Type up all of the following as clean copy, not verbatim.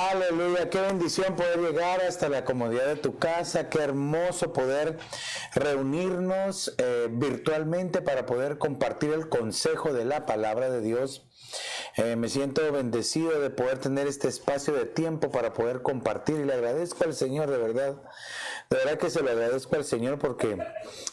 Aleluya, qué bendición poder llegar hasta la comodidad de tu casa, qué hermoso poder reunirnos virtualmente para poder compartir el consejo de la palabra de Dios. Me siento bendecido de poder tener este espacio de tiempo para poder compartir y le agradezco al Señor de verdad que se lo agradezco al Señor porque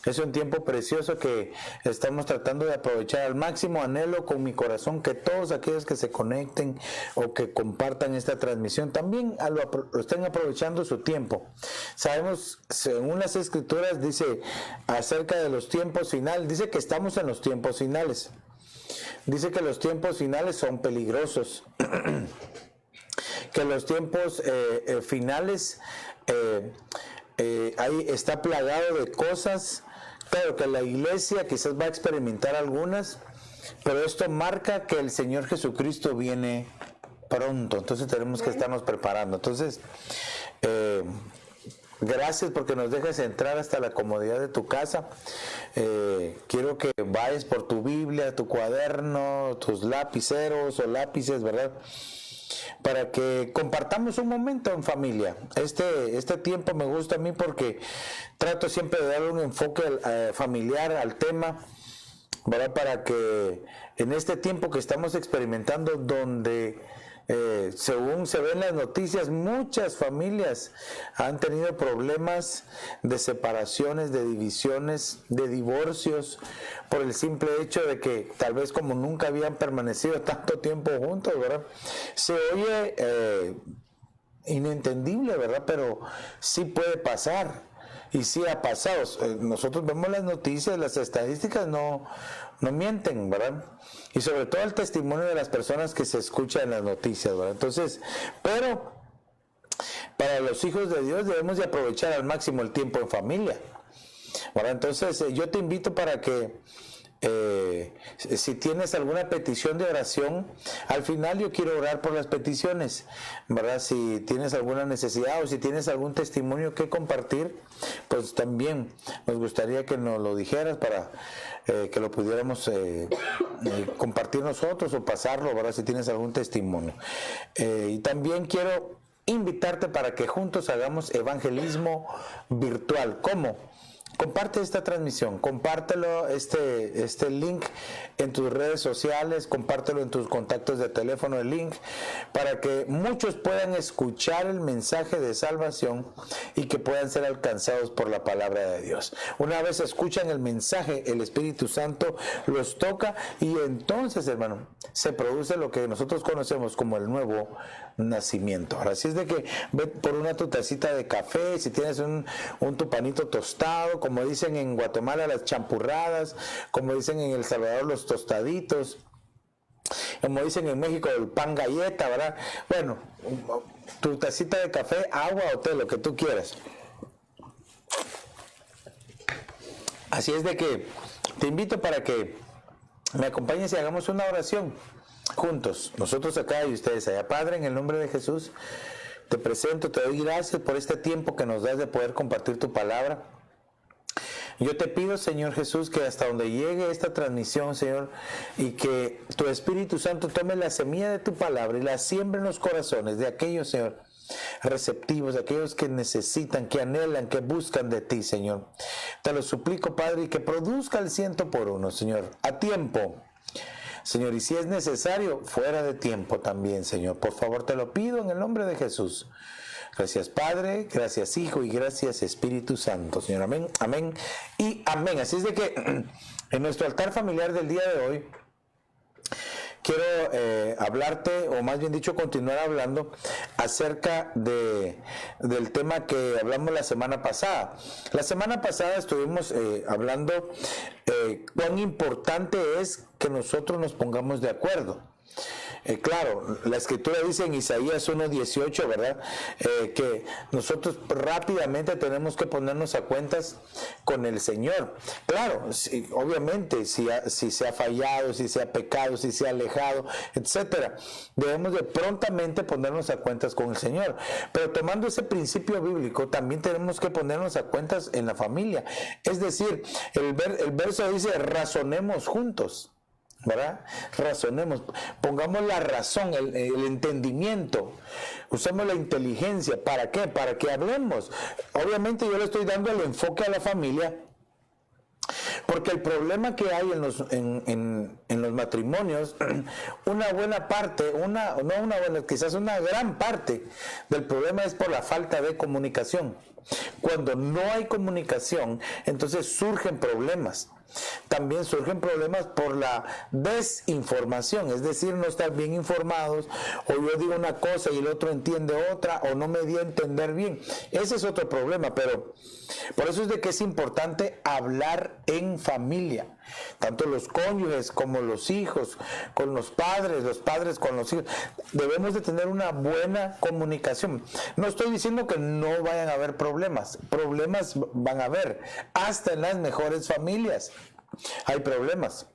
es un tiempo precioso que estamos tratando de aprovechar al máximo. Anhelo con mi corazón que todos aquellos que se conecten o que compartan esta transmisión también lo estén aprovechando su tiempo. Sabemos, según las Escrituras, dice acerca de los tiempos finales, dice que estamos en los tiempos finales. Dice que los tiempos finales son peligrosos, que los tiempos finales ahí está plagado de cosas. Claro que la iglesia quizás va a experimentar algunas, pero esto marca que el Señor Jesucristo viene pronto, entonces tenemos que estarnos preparando. Entonces, gracias porque nos dejas entrar hasta la comodidad de tu casa. Quiero que vayas por tu Biblia, tu cuaderno, tus lapiceros o lápices, ¿verdad? Para que compartamos un momento en familia. Este tiempo me gusta a mí porque trato siempre de darle un enfoque familiar al tema, ¿verdad? Para que en este tiempo que estamos experimentando, donde según se ven las noticias, muchas familias han tenido problemas de separaciones, de divisiones, de divorcios, por el simple hecho de que tal vez como nunca habían permanecido tanto tiempo juntos, ¿verdad? Se oye inentendible, ¿verdad? Pero sí puede pasar. Y sí ha pasado. Nosotros vemos las noticias, las estadísticas no mienten, ¿verdad? Y sobre todo el testimonio de las personas que se escuchan en las noticias, ¿verdad? Entonces, pero para los hijos de Dios debemos de aprovechar al máximo el tiempo en familia, ¿verdad? Entonces, yo te invito para que si tienes alguna petición de oración, al final yo quiero orar por las peticiones, ¿verdad? Si tienes alguna necesidad o si tienes algún testimonio que compartir, pues también nos gustaría que nos lo dijeras para que lo pudiéramos compartir nosotros o pasarlo, ¿verdad? Si tienes algún testimonio. Y también quiero invitarte para que juntos hagamos evangelismo virtual. ¿Cómo? Comparte esta transmisión, compártelo, este link en tus redes sociales, compártelo en tus contactos de teléfono, el link, para que muchos puedan escuchar el mensaje de salvación y que puedan ser alcanzados por la palabra de Dios. Una vez escuchan el mensaje, el Espíritu Santo los toca y entonces, hermano, se produce lo que nosotros conocemos como el nuevo nacimiento. Ahora, así es de que ve por tu tacita de café, si tienes tu panito tostado, como dicen en Guatemala las champurradas, como dicen en El Salvador los tostaditos, como dicen en México el pan galleta, ¿verdad? Bueno, tu tacita de café, agua o té, lo que tú quieras. Así es de que te invito para que me acompañes y hagamos una oración juntos, nosotros acá y ustedes allá. Padre, en el nombre de Jesús, te presento, te doy gracias por este tiempo que nos das de poder compartir tu palabra. Yo te pido, Señor Jesús, que hasta donde llegue esta transmisión, Señor, y que tu Espíritu Santo tome la semilla de tu palabra y la siembre en los corazones de aquellos, Señor, receptivos, de aquellos que necesitan, que anhelan, que buscan de ti, Señor. Te lo suplico, Padre, y que produzca el 100 por 1, Señor, a tiempo. Señor, y si es necesario, fuera de tiempo también, Señor. Por favor, te lo pido en el nombre de Jesús. Gracias, Padre, gracias, Hijo, y gracias, Espíritu Santo, Señor. Amén, amén y amén. Así es de que en nuestro altar familiar del día de hoy, quiero hablarte, o más bien dicho, continuar hablando acerca del tema que hablamos la semana pasada. La semana pasada estuvimos hablando cuán importante es que nosotros nos pongamos de acuerdo. Claro, la Escritura dice en Isaías 1:18, ¿verdad? Que nosotros rápidamente tenemos que ponernos a cuentas con el Señor. Claro, obviamente, si se ha fallado, si se ha pecado, si se ha alejado, etcétera, debemos de prontamente ponernos a cuentas con el Señor. Pero tomando ese principio bíblico, también tenemos que ponernos a cuentas en la familia. Es decir, el verso dice, razonemos juntos. ¿verdad? Razonemos, pongamos la razón, el entendimiento, usemos la inteligencia. ¿Para qué? Para que hablemos. Obviamente yo le estoy dando el enfoque a la familia, porque el problema que hay en los matrimonios, una buena parte, quizás una gran parte del problema es por la falta de comunicación. Cuando no hay comunicación, entonces surgen problemas. También surgen problemas por la desinformación, es decir, no estar bien informados, o yo digo una cosa y el otro entiende otra, o no me di a entender bien. Ese es otro problema, pero por eso es de que es importante hablar en familia, tanto los cónyuges como los hijos, con los padres con los hijos. Debemos de tener una buena comunicación. No estoy diciendo que no vayan a haber problemas van a haber, hasta en las mejores familias hay problemas.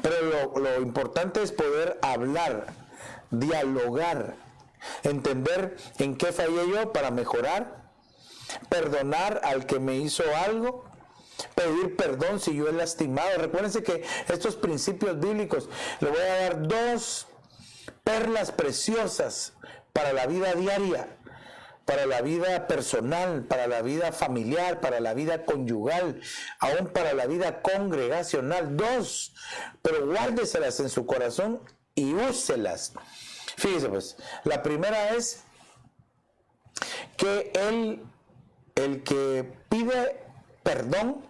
Pero lo importante es poder hablar, dialogar, entender en qué fallé yo para mejorar, perdonar al que me hizo algo, pedir perdón si yo he lastimado. Recuérdense que estos principios bíblicos, le voy a dar 2 perlas preciosas para la vida diaria, para la vida personal, para la vida familiar, para la vida conyugal, aún para la vida congregacional. 2, pero guárdeselas en su corazón y úselas. Fíjese pues, la primera es que el que pide perdón,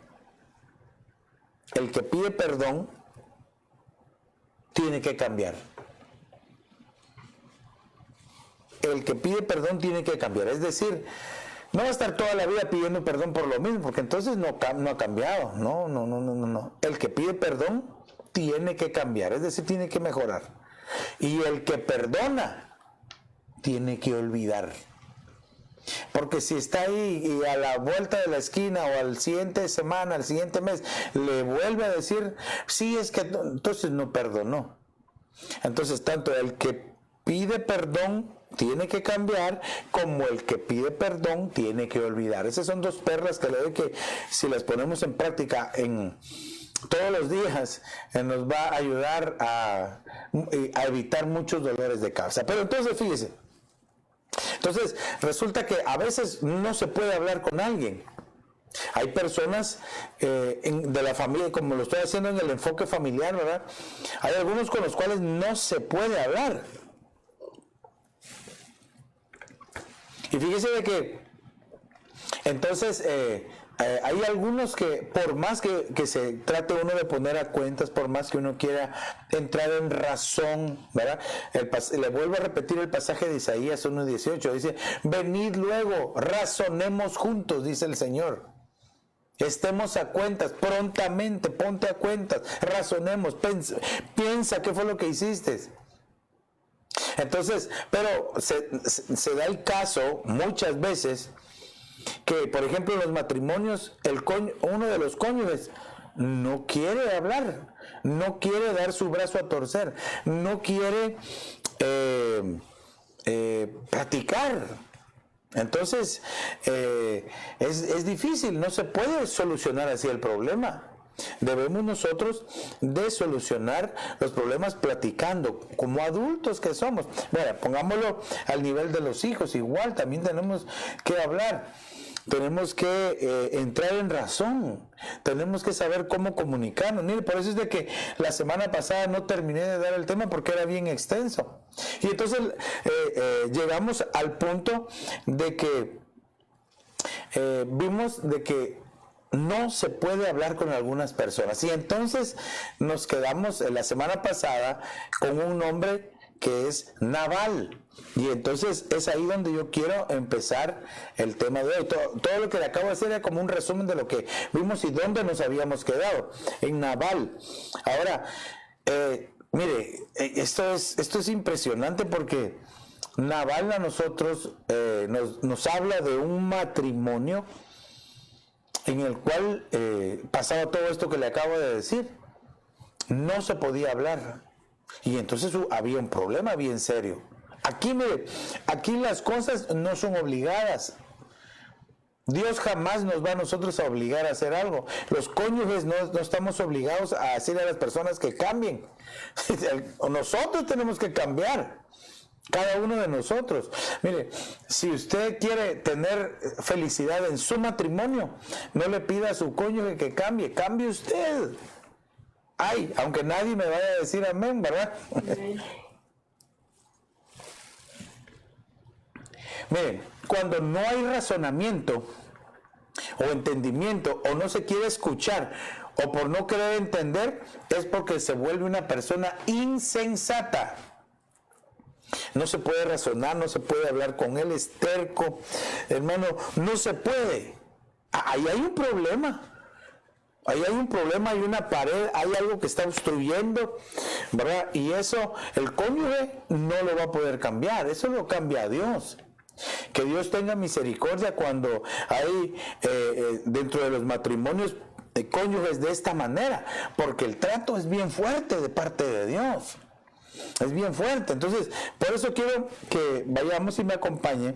tiene que cambiar. El que pide perdón tiene que cambiar. Es decir, no va a estar toda la vida pidiendo perdón por lo mismo, porque entonces no ha cambiado. No. El que pide perdón tiene que cambiar, es decir, tiene que mejorar. Y el que perdona tiene que olvidar. Porque si está ahí y a la vuelta de la esquina o al siguiente semana, al siguiente mes, le vuelve a decir, sí, es que entonces no perdonó. Entonces, tanto el que pide perdón tiene que cambiar, como el que pide perdón tiene que olvidar. Esas son 2 perlas que le doy, que si las ponemos en práctica en todos los días, nos va a ayudar a evitar muchos dolores de cabeza. Pero entonces, fíjese, resulta que a veces no se puede hablar con alguien. Hay personas de la familia, como lo estoy haciendo en el enfoque familiar, ¿verdad? Hay algunos con los cuales no se puede hablar. Y fíjese de que entonces hay algunos que por más que se trate uno de poner a cuentas, por más que uno quiera entrar en razón, ¿verdad? Le vuelvo a repetir el pasaje de Isaías 1:18, dice, venid luego, razonemos juntos, dice el Señor. Estemos a cuentas, prontamente, ponte a cuentas, razonemos, piensa qué fue lo que hiciste. Entonces, pero se da el caso muchas veces que, por ejemplo, en los matrimonios, uno de los cónyuges no quiere hablar, no quiere dar su brazo a torcer, no quiere platicar. Entonces, es difícil, no se puede solucionar así el problema. Debemos nosotros de solucionar los problemas platicando, como adultos que somos. Bueno, pongámoslo al nivel de los hijos, igual también tenemos que hablar. Tenemos que entrar en razón, tenemos que saber cómo comunicarnos. Mire, por eso es de que la semana pasada no terminé de dar el tema porque era bien extenso. Y entonces llegamos al punto de que vimos de que no se puede hablar con algunas personas. Y entonces nos quedamos la semana pasada con un hombre que es Nabal. Y entonces es ahí donde yo quiero empezar el tema de hoy. Todo lo que le acabo de hacer era como un resumen de lo que vimos y dónde nos habíamos quedado, en Nabal. Ahora, mire, esto es impresionante porque Nabal a nosotros nos habla de un matrimonio en el cual pasaba todo esto que le acabo de decir. No se podía hablar. Y entonces había un problema bien serio. Aquí, mire, aquí las cosas no son obligadas. Dios jamás nos va a nosotros a obligar a hacer algo. Los cónyuges no estamos obligados a decirle a las personas que cambien. Nosotros tenemos que cambiar. Cada uno de nosotros. Mire, si usted quiere tener felicidad en su matrimonio, no le pida a su cónyuge que cambie. Cambie usted. Ay, aunque nadie me vaya a decir amén, ¿verdad? Miren, cuando no hay razonamiento o entendimiento o no se quiere escuchar o por no querer entender, es porque se vuelve una persona insensata. No se puede razonar, no se puede hablar con él, es terco. Hermano, no se puede. Ahí hay un problema. Ahí hay un problema, hay una pared, hay algo que está obstruyendo, ¿verdad? Y eso, el cónyuge no lo va a poder cambiar, eso lo cambia Dios. Que Dios tenga misericordia cuando hay dentro de los matrimonios cónyuges de esta manera, porque el trato es bien fuerte de parte de Dios. Es bien fuerte. Entonces, por eso quiero que vayamos y me acompañe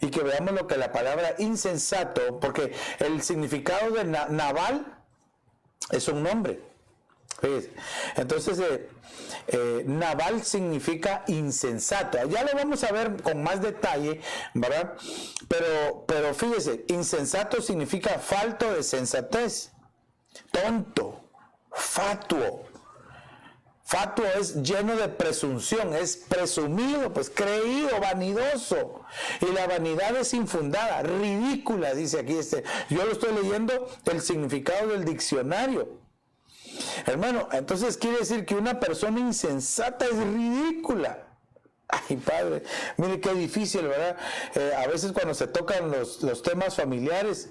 y que veamos lo que la palabra insensato, porque el significado de Nabal es un nombre. Fíjese. Entonces, Nabal significa insensato. Ya lo vamos a ver con más detalle, ¿verdad? Pero fíjese, insensato significa falto de sensatez, tonto, fatuo. Fatuo es lleno de presunción, es presumido, pues creído, vanidoso. Y la vanidad es infundada, ridícula, dice aquí yo lo estoy leyendo el significado del diccionario. Hermano, entonces quiere decir que una persona insensata es ridícula. Ay, padre, mire qué difícil, ¿verdad? A veces cuando se tocan los temas familiares,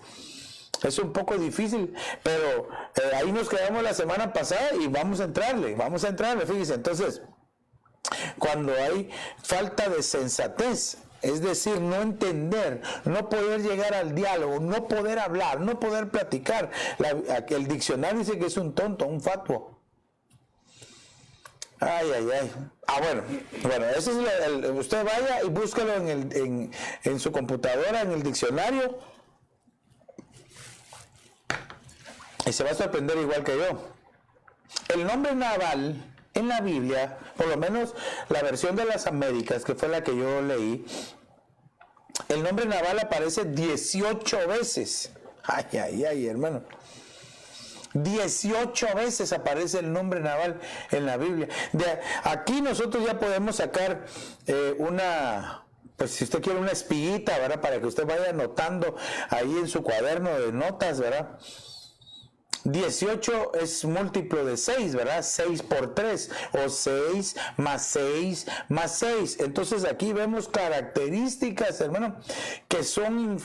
es un poco difícil, pero ahí nos quedamos la semana pasada y vamos a entrarle, fíjense. Entonces, cuando hay falta de sensatez, es decir, no entender, no poder llegar al diálogo, no poder hablar, no poder platicar, el diccionario dice que es un tonto, un fatuo. Ay. Bueno, eso es usted vaya y búscalo en su computadora, en el diccionario, y se va a sorprender igual que yo. El nombre Nabal en la Biblia, por lo menos la versión de las Américas, que fue la que yo leí, el nombre Nabal aparece 18 veces. Ay, hermano. 18 veces aparece el nombre Nabal en la Biblia. Aquí nosotros ya podemos sacar pues si usted quiere una espiguita, ¿verdad? Para que usted vaya anotando ahí en su cuaderno de notas, ¿verdad? 18 es múltiplo de 6, ¿verdad? 6 por 3, o 6 más 6 más 6. Entonces aquí vemos características, hermano, que son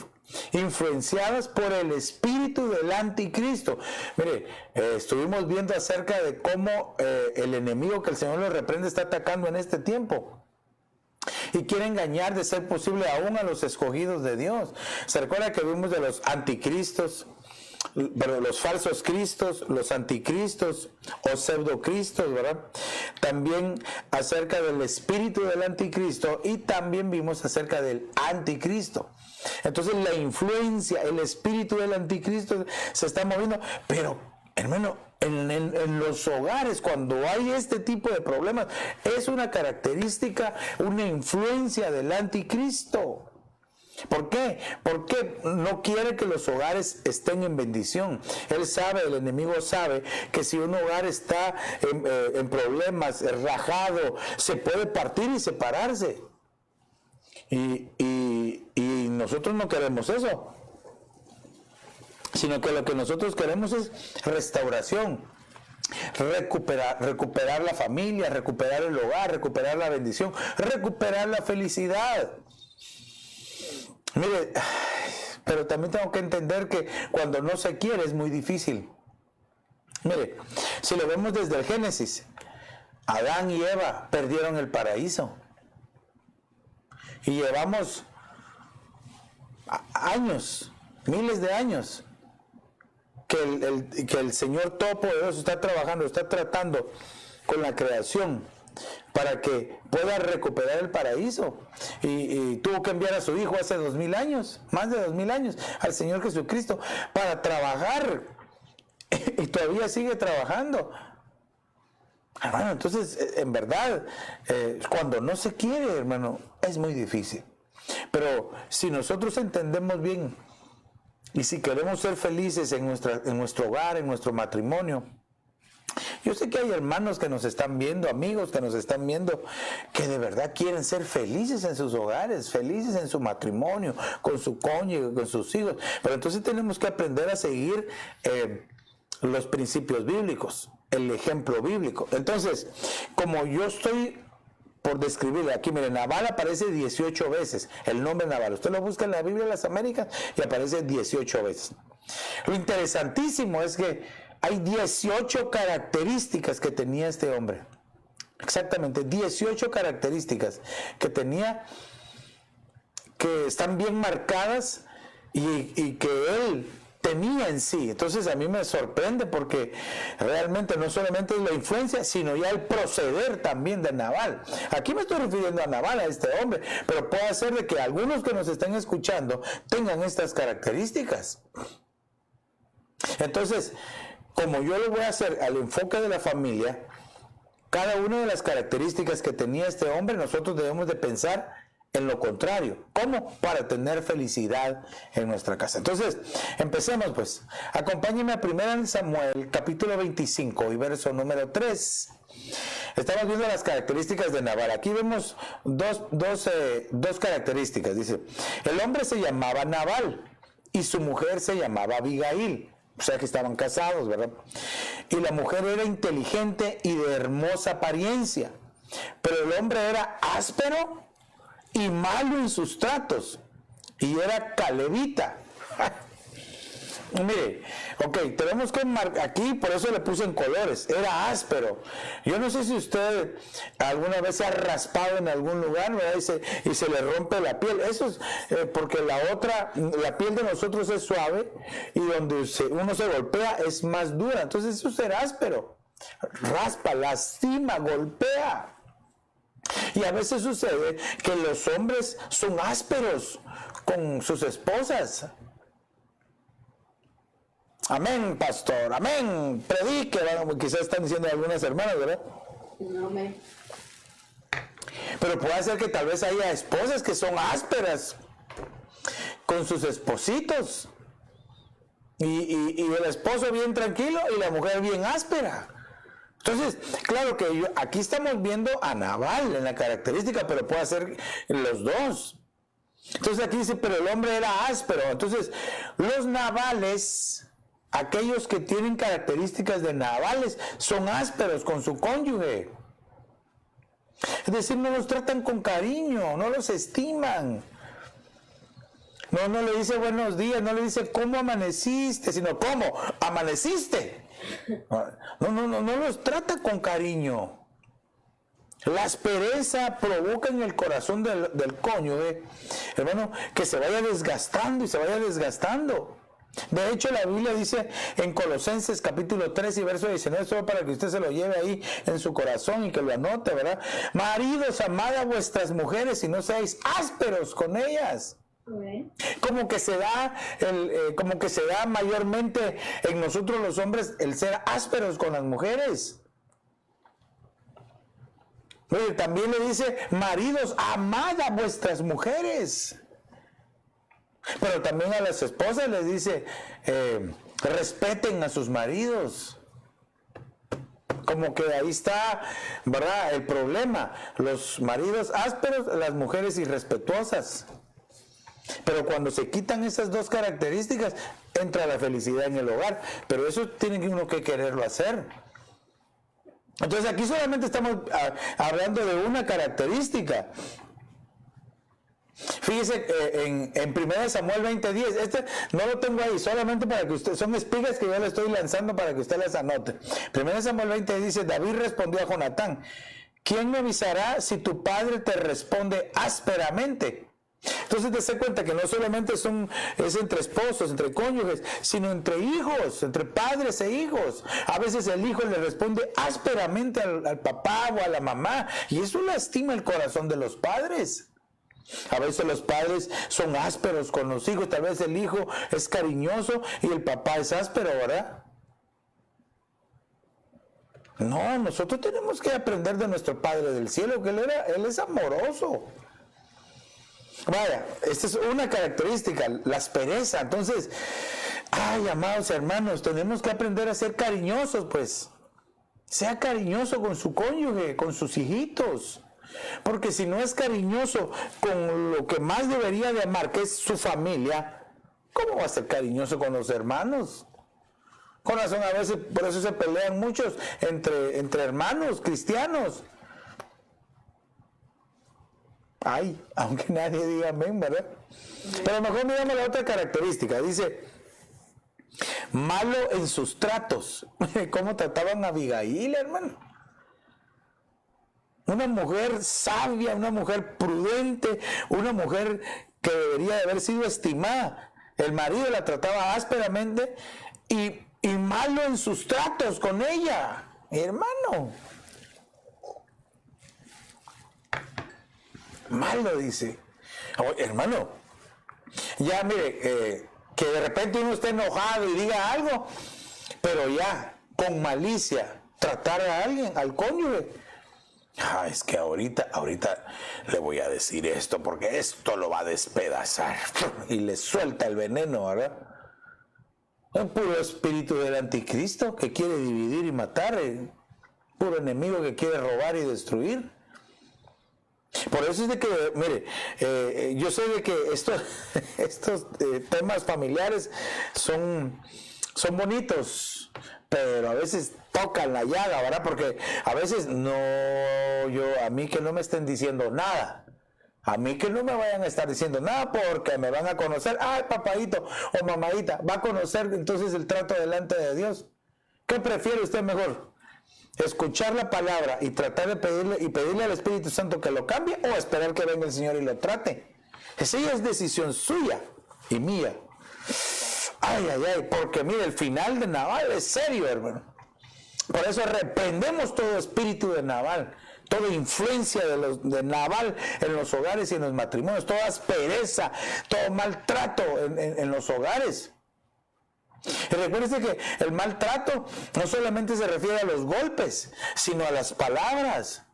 influenciadas por el espíritu del anticristo. Mire, estuvimos viendo acerca de cómo el enemigo que el Señor le reprende está atacando en este tiempo. Y quiere engañar, de ser posible, aún a los escogidos de Dios. ¿Se recuerda que vimos de los anticristos? Pero los falsos cristos, los anticristos o pseudocristos, ¿verdad? También acerca del espíritu del anticristo, y también vimos acerca del anticristo. Entonces la influencia, el espíritu del anticristo se está moviendo, pero hermano, en los hogares, cuando hay este tipo de problemas, es una característica, una influencia del anticristo. ¿Por qué? Porque no quiere que los hogares estén en bendición. Él sabe, el enemigo sabe que si un hogar está en problemas, rajado, se puede partir y separarse. Y nosotros no queremos eso, sino que lo que nosotros queremos es restauración. Recuperar la familia, recuperar el hogar, recuperar la bendición, recuperar la felicidad. Mire, pero también tengo que entender que cuando no se quiere es muy difícil. Mire, si lo vemos desde el Génesis, Adán y Eva perdieron el paraíso. Y llevamos años, miles de años, que el Señor Todopoderoso está trabajando, está tratando con la creación para que pueda recuperar el paraíso. Y tuvo que enviar a su hijo hace 2000 años, más de 2000 años, al Señor Jesucristo, para trabajar. Y todavía sigue trabajando. Hermano, entonces, en verdad, cuando no se quiere, hermano, es muy difícil. Pero si nosotros entendemos bien y si queremos ser felices en nuestro hogar, en nuestro matrimonio, yo sé que hay hermanos que nos están viendo, amigos que nos están viendo, que de verdad quieren ser felices en sus hogares, felices en su matrimonio, con su cónyuge, con sus hijos. Pero entonces tenemos que aprender a seguir los principios bíblicos, el ejemplo bíblico. Entonces, como yo estoy por describirle aquí, miren, Nabal aparece 18 veces, el nombre Nabal. Usted lo busca en la Biblia de las Américas y aparece 18 veces. Lo interesantísimo es que hay 18 características que tenía este hombre. Exactamente, 18 características que tenía, que están bien marcadas y que él tenía en sí. Entonces a mí me sorprende porque realmente no solamente es la influencia, sino ya el proceder también de Nabal. Aquí me estoy refiriendo a Nabal, a este hombre, pero puede ser de que algunos que nos estén escuchando tengan estas características. Entonces, como yo le voy a hacer al enfoque de la familia, cada una de las características que tenía este hombre, nosotros debemos de pensar en lo contrario. ¿Cómo? Para tener felicidad en nuestra casa. Entonces, empecemos pues. Acompáñenme a 1 Samuel, capítulo 25 y verso número 3. Estamos viendo las características de Nabal. Aquí vemos dos características. Dice, el hombre se llamaba Nabal y su mujer se llamaba Abigail. O sea que estaban casados, ¿verdad? Y la mujer era inteligente y de hermosa apariencia, pero el hombre era áspero y malo en sus tratos, y era calebita. Mire, ok, tenemos que marcar aquí, por eso le puse en colores, era áspero. Yo no sé si usted alguna vez se ha raspado en algún lugar, ¿verdad? Y se le rompe la piel. Eso es porque la piel de nosotros es suave y donde uno se golpea es más dura. Entonces eso es ser áspero. Raspa, lastima, golpea. Y a veces sucede que los hombres son ásperos con sus esposas. Amén, pastor, amén, predique, bueno, quizás están diciendo algunas hermanas, ¿verdad? No, amén. Pero puede ser que tal vez haya esposas que son ásperas con sus espositos. Y el esposo bien tranquilo y la mujer bien áspera. Entonces, claro que aquí estamos viendo a Nabal en la característica, pero puede ser los dos. Entonces aquí dice, pero el hombre era áspero. Entonces, los Nabales, aquellos que tienen características de Nabales, son ásperos con su cónyuge. Es decir, no los tratan con cariño, no los estiman. No le dice buenos días, no le dice cómo amaneciste, sino cómo amaneciste. No los trata con cariño. La aspereza provoca en el corazón del cónyuge, hermano, que se vaya desgastando y se vaya desgastando. De hecho, la Biblia dice en Colosenses capítulo 3 y verso 19, solo para que usted se lo lleve ahí en su corazón y que lo anote, ¿verdad? Maridos, amad a vuestras mujeres y no seáis ásperos con ellas. Como que se da mayormente en nosotros los hombres el ser ásperos con las mujeres. Oye, también le dice, maridos, amad a vuestras mujeres. Pero también a las esposas les dice, respeten a sus maridos. Como que ahí está, ¿verdad?, el problema. Los maridos ásperos, las mujeres irrespetuosas. Pero cuando se quitan esas dos características, entra la felicidad en el hogar. Pero eso tiene uno que quererlo hacer. Entonces aquí solamente estamos hablando de una característica. Fíjese en 1 Samuel 20:10, este no lo tengo ahí, solamente para que usted, son espigas que yo le estoy lanzando para que usted las anote. 1 Samuel 20 dice, David respondió a Jonatán, ¿quién me avisará si tu padre te responde ásperamente? Entonces te cuenta que no solamente es entre esposos, entre cónyuges, sino entre hijos, entre padres e hijos. A veces el hijo le responde ásperamente al papá o a la mamá, y eso lastima el corazón de los padres. A veces los padres son ásperos con los hijos, tal vez el hijo es cariñoso y el papá es áspero, ¿verdad? No, nosotros tenemos que aprender de nuestro Padre del Cielo, que Él es amoroso. Vaya, esta es una característica, la aspereza. Entonces, amados hermanos, tenemos que aprender a ser cariñosos, pues. Sea cariñoso con su cónyuge, con sus hijitos. Porque si no es cariñoso con lo que más debería de amar, que es su familia, ¿cómo va a ser cariñoso con los hermanos? Con razón, a veces por eso se pelean muchos entre hermanos cristianos. Aunque nadie diga amén, ¿verdad? Pero mejor miramos la otra característica. Dice, malo en sus tratos. ¿Cómo trataban a Abigail, hermano? Una mujer sabia, una mujer prudente, una mujer que debería de haber sido estimada. El marido la trataba ásperamente y malo en sus tratos con ella, hermano. Malo, dice. Hermano, ya mire, que de repente uno esté enojado y diga algo, pero ya, con malicia, tratar a alguien, al cónyuge. Es que ahorita le voy a decir esto, porque esto lo va a despedazar. Y le suelta el veneno, ¿verdad? Un puro espíritu del anticristo que quiere dividir y matar, puro enemigo que quiere robar y destruir. Por eso es de que, mire, yo sé de que estos temas familiares son bonitos, pero a veces tocan la llaga, ¿verdad? Porque a veces a mí que no me estén diciendo nada. A mí que no me vayan a estar diciendo nada porque me van a conocer. Papadito o mamadita, va a conocer entonces el trato delante de Dios. ¿Qué prefiere usted mejor? ¿Escuchar la palabra y tratar de pedirle al Espíritu Santo que lo cambie, o esperar que venga el Señor y lo trate? Esa ya es decisión suya y mía. Porque mire, el final de Nabal es serio, hermano. Por eso reprendemos todo espíritu de Nabal, toda influencia de Nabal en los hogares y en los matrimonios, toda aspereza, todo maltrato en los hogares. Y recuérdense que el maltrato no solamente se refiere a los golpes, sino a las palabras.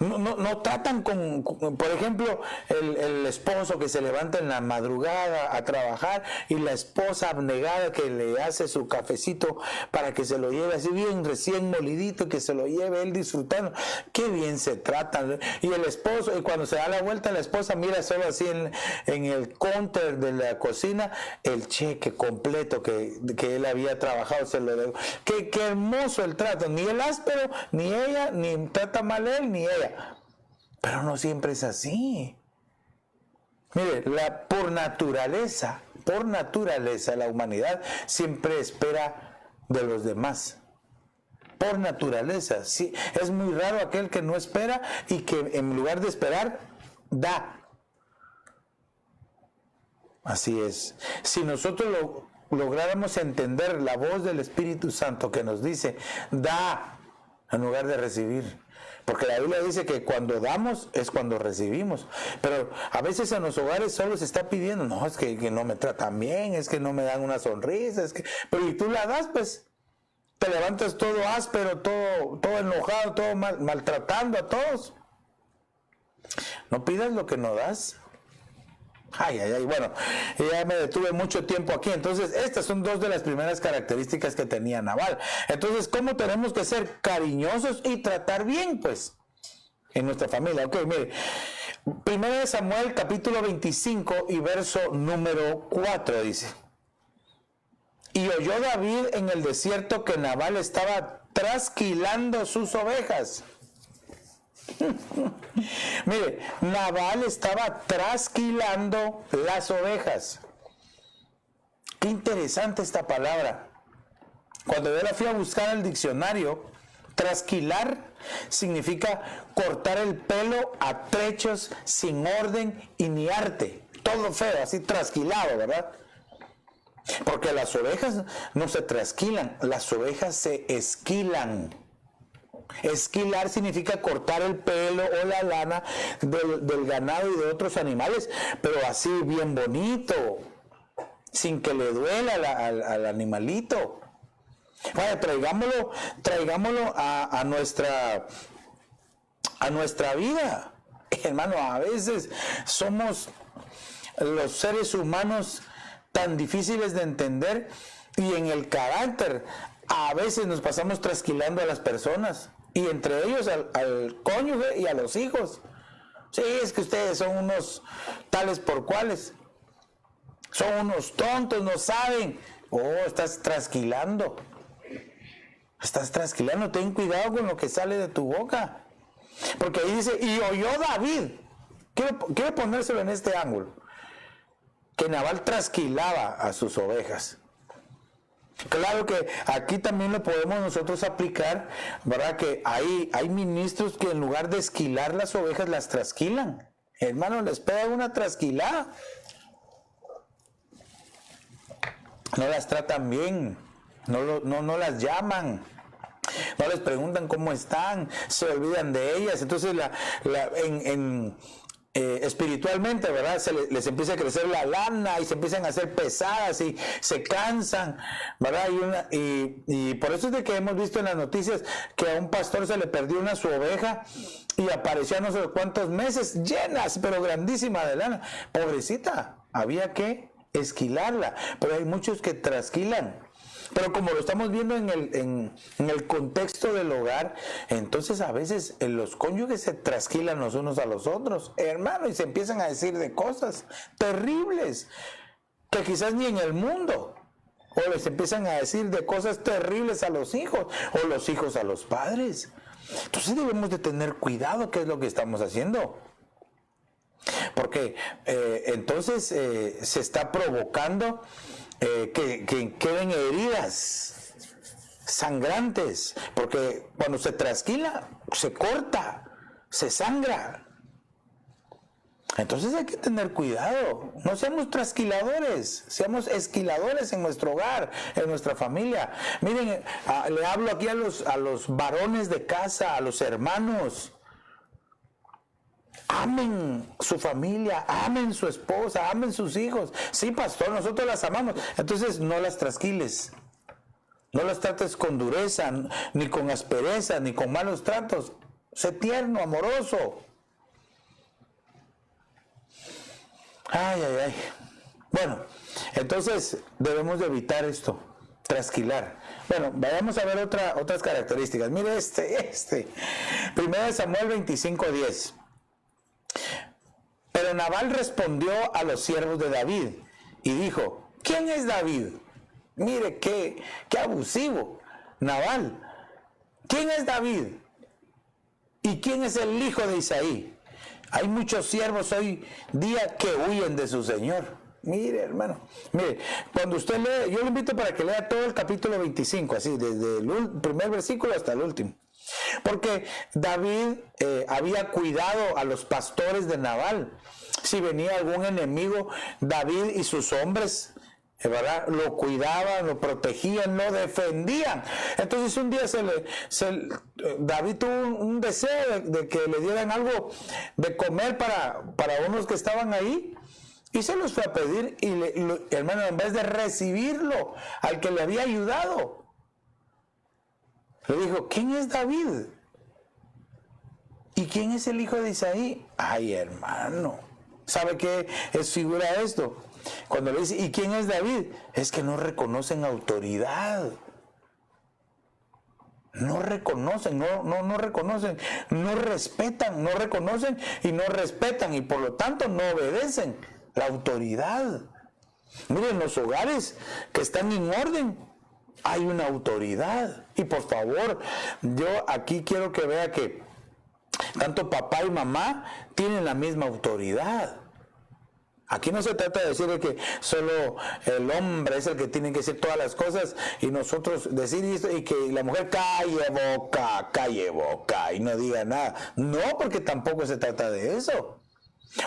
No tratan por ejemplo, el esposo que se levanta en la madrugada a trabajar y la esposa abnegada que le hace su cafecito para que se lo lleve así bien recién molidito, que se lo lleve él disfrutando. Qué bien se tratan. Y el esposo, y cuando se da la vuelta, la esposa mira solo así en el counter de la cocina el cheque completo que él había trabajado, se lo dejó. Qué hermoso el trato. Ni el áspero, ni ella, ni trata mal él, ni ella. Pero no siempre es así. Mire, por naturaleza, la humanidad siempre espera de los demás. Por naturaleza, sí. Es muy raro aquel que no espera y que en lugar de esperar, da. Así es. Si nosotros lográramos entender la voz del Espíritu Santo que nos dice, da, en lugar de recibir. Porque la Biblia dice que cuando damos es cuando recibimos. Pero a veces en los hogares solo se está pidiendo, no, es que no me tratan bien, es que no me dan una sonrisa, pero y tú la das, pues, te levantas todo áspero, todo enojado, todo maltratando a todos. No pidas lo que no das. Bueno, ya me detuve mucho tiempo aquí. Entonces, estas son dos de las primeras características que tenía Nabal. Entonces, ¿cómo tenemos que ser cariñosos y tratar bien, pues, en nuestra familia? Ok, mire, 1 Samuel capítulo 25 y verso número 4 dice: y oyó David en el desierto que Nabal estaba trasquilando sus ovejas. Mire, Nabal estaba trasquilando las ovejas. Qué interesante esta palabra. Cuando yo la fui a buscar al diccionario, trasquilar significa cortar el pelo a trechos, sin orden y ni arte. Todo feo, así trasquilado, ¿verdad? Porque las ovejas no se trasquilan, las ovejas se esquilan. Esquilar significa cortar el pelo o la lana del ganado y de otros animales, pero así bien bonito, sin que le duela al animalito. Vaya, traigámoslo a nuestra vida. Hermano, a veces somos los seres humanos tan difíciles de entender, y en el carácter a veces nos pasamos trasquilando a las personas, y entre ellos al cónyuge y a los hijos. Sí, es que ustedes son unos tales por cuales, son unos tontos, no saben. Oh, estás trasquilando, ten cuidado con lo que sale de tu boca, porque ahí dice, y oyó David, quiero ponérselo en este ángulo, que Nabal trasquilaba a sus ovejas. Claro que aquí también lo podemos nosotros aplicar, ¿verdad? Que hay ministros que en lugar de esquilar las ovejas, las trasquilan. Hermano, les pega una trasquilada. No las tratan bien, no las llaman, no les preguntan cómo están, se olvidan de ellas. Entonces espiritualmente, ¿verdad? Les empieza a crecer la lana y se empiezan a hacer pesadas y se cansan, ¿verdad? Y por eso es de que hemos visto en las noticias que a un pastor se le perdió su oveja y apareció no sé cuántos meses llenas, pero grandísima de lana. Pobrecita, había que esquilarla, pero hay muchos que trasquilan. Pero como lo estamos viendo en el contexto del hogar, entonces a veces los cónyuges se trasquilan los unos a los otros, hermano, y se empiezan a decir de cosas terribles que quizás ni en el mundo, o les empiezan a decir de cosas terribles a los hijos, o los hijos a los padres. Entonces debemos de tener cuidado qué es lo que estamos haciendo, porque entonces se está provocando que queden heridas sangrantes, porque cuando se trasquila, se corta, se sangra. Entonces hay que tener cuidado, no seamos trasquiladores, seamos esquiladores en nuestro hogar, en nuestra familia. Miren, le hablo aquí a los varones de casa, a los hermanos. Amen su familia, amen su esposa, amen sus hijos. Sí, pastor, nosotros las amamos. Entonces no las trasquiles, no las trates con dureza, ni con aspereza, ni con malos tratos. Sé tierno, amoroso. Ay. Bueno, entonces debemos de evitar esto, trasquilar. Bueno, vayamos a ver otras características. Mire este. 1 Samuel 25:10. Pero Nabal respondió a los siervos de David y dijo, ¿quién es David? Mire qué abusivo, Nabal. ¿Quién es David? ¿Y quién es el hijo de Isaí? Hay muchos siervos hoy día que huyen de su señor. Mire, hermano, mire, cuando usted lee, yo le invito para que lea todo el capítulo 25, así, desde el primer versículo hasta el último. Porque David había cuidado a los pastores de Nabal. Si venía algún enemigo, David y sus hombres, ¿verdad?, lo cuidaban, lo protegían, lo defendían. Entonces un día David tuvo un deseo de que le dieran algo de comer para unos que estaban ahí, y se los fue a pedir, y hermano, en vez de recibirlo al que le había ayudado, le dijo, ¿quién es David? ¿Y quién es el hijo de Isaí? Ay, hermano, ¿sabe qué es figura esto? Cuando le dice, ¿y quién es David? Es que no reconocen autoridad. No reconocen, no reconocen, no respetan, no reconocen y no respetan, y por lo tanto no obedecen la autoridad. Miren, los hogares que están en orden, hay una autoridad. Y por favor, yo aquí quiero que vea que tanto papá y mamá tienen la misma autoridad. Aquí no se trata de decir que solo el hombre es el que tiene que decir todas las cosas y nosotros decir esto y que la mujer calle boca y no diga nada. No, porque tampoco se trata de eso.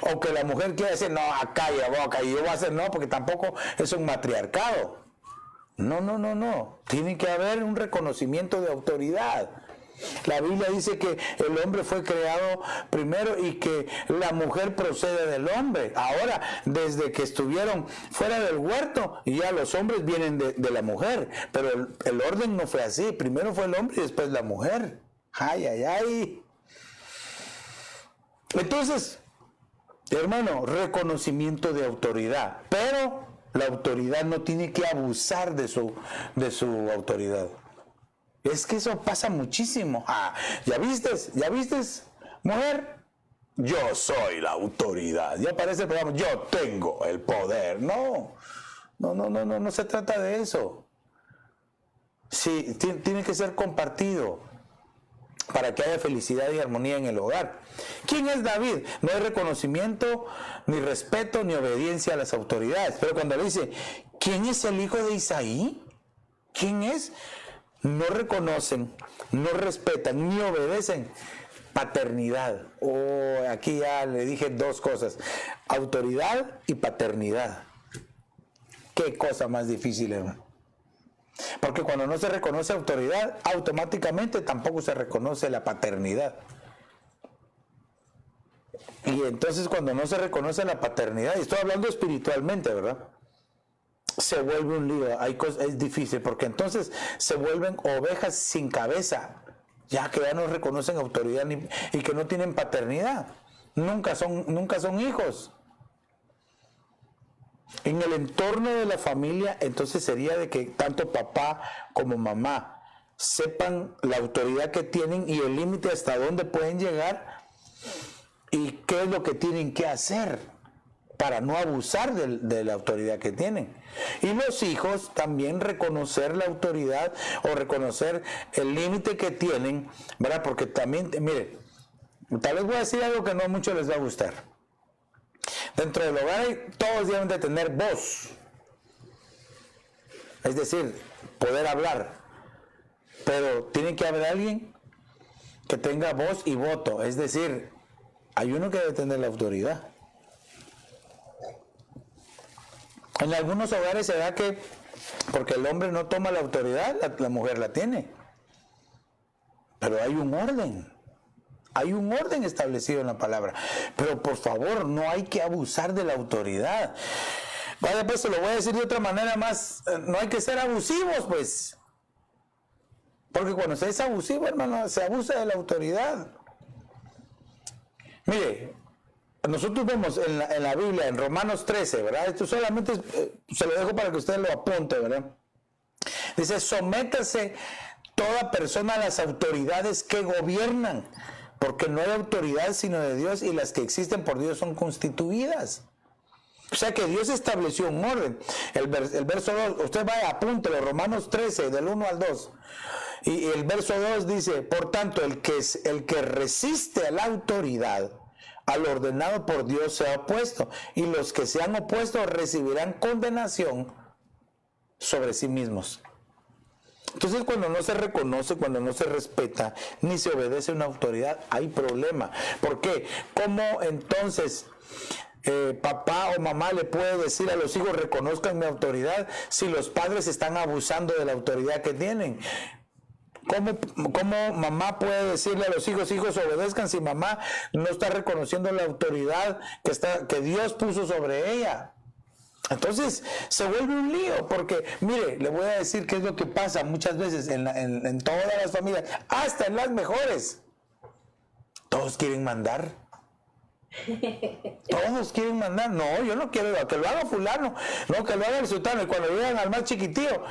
O que la mujer quiera decir, no, calle boca y yo voy a hacer no, porque tampoco es un matriarcado. No. Tiene que haber un reconocimiento de autoridad. La Biblia dice que el hombre fue creado primero y que la mujer procede del hombre. Ahora, desde que estuvieron fuera del huerto, ya los hombres vienen de la mujer. Pero el orden no fue así. Primero fue el hombre y después la mujer. Ay. Entonces, hermano, reconocimiento de autoridad. Pero la autoridad no tiene que abusar de su autoridad. Es que eso pasa muchísimo. ¿Ya vistes, mujer? Yo soy la autoridad. Ya aparece el programa, yo tengo el poder. No se trata de eso. Sí, tiene que ser compartido para que haya felicidad y armonía en el hogar. ¿Quién es David? No hay reconocimiento, ni respeto, ni obediencia a las autoridades. Pero cuando le dice, ¿quién es el hijo de Isaí? ¿Quién es? No reconocen, no respetan, ni obedecen. Paternidad. Aquí ya le dije dos cosas. Autoridad y paternidad. Qué cosa más difícil, hermano. Porque cuando no se reconoce autoridad, automáticamente tampoco se reconoce la paternidad. Y entonces cuando no se reconoce la paternidad, y estoy hablando espiritualmente, ¿verdad? Se vuelve un lío, es difícil, porque entonces se vuelven ovejas sin cabeza, ya que ya no reconocen autoridad y que no tienen paternidad. Nunca son hijos. En el entorno de la familia, entonces sería de que tanto papá como mamá sepan la autoridad que tienen y el límite hasta dónde pueden llegar y qué es lo que tienen que hacer para no abusar de la autoridad que tienen. Y los hijos también reconocer la autoridad o reconocer el límite que tienen, ¿verdad? Porque también, mire, tal vez voy a decir algo que no a muchos les va a gustar. Dentro del hogar todos deben de tener voz, es decir, poder hablar, pero tiene que haber alguien que tenga voz y voto, es decir, hay uno que debe tener la autoridad. En algunos hogares se da que porque el hombre no toma la autoridad, la mujer la tiene, pero hay un orden. Hay un orden establecido en la palabra. Pero por favor, no hay que abusar de la autoridad. Vaya, pues se lo voy a decir de otra manera más. No hay que ser abusivos, pues. Porque cuando se es abusivo, hermano, se abusa de la autoridad. Mire, nosotros vemos en la Biblia, en Romanos 13, ¿verdad? Esto solamente se lo dejo para que usted lo apunte, ¿verdad? Dice, sométase toda persona a las autoridades que gobiernan, porque no hay autoridad sino de Dios y las que existen por Dios son constituidas. O sea que Dios estableció un orden. El verso 2, usted vaya, apúntelo, Romanos 13, del 1 al 2. Y el verso 2 dice, por tanto, el que resiste a la autoridad, al ordenado por Dios se ha opuesto, y los que se han opuesto recibirán condenación sobre sí mismos. Entonces, cuando no se reconoce, cuando no se respeta, ni se obedece a una autoridad, hay problema. ¿Por qué? ¿Cómo entonces papá o mamá le puede decir a los hijos, reconozcan mi autoridad, si los padres están abusando de la autoridad que tienen? ¿Cómo mamá puede decirle a los hijos, obedezcan, si mamá no está reconociendo la autoridad que Dios puso sobre ella? Entonces se vuelve un lío, porque mire, le voy a decir qué es lo que pasa muchas veces en todas las familias, hasta en las mejores. Todos quieren mandar. Todos quieren mandar. No, yo no quiero que lo haga fulano, no, que lo haga el sultano. Y cuando llegan al más chiquitío,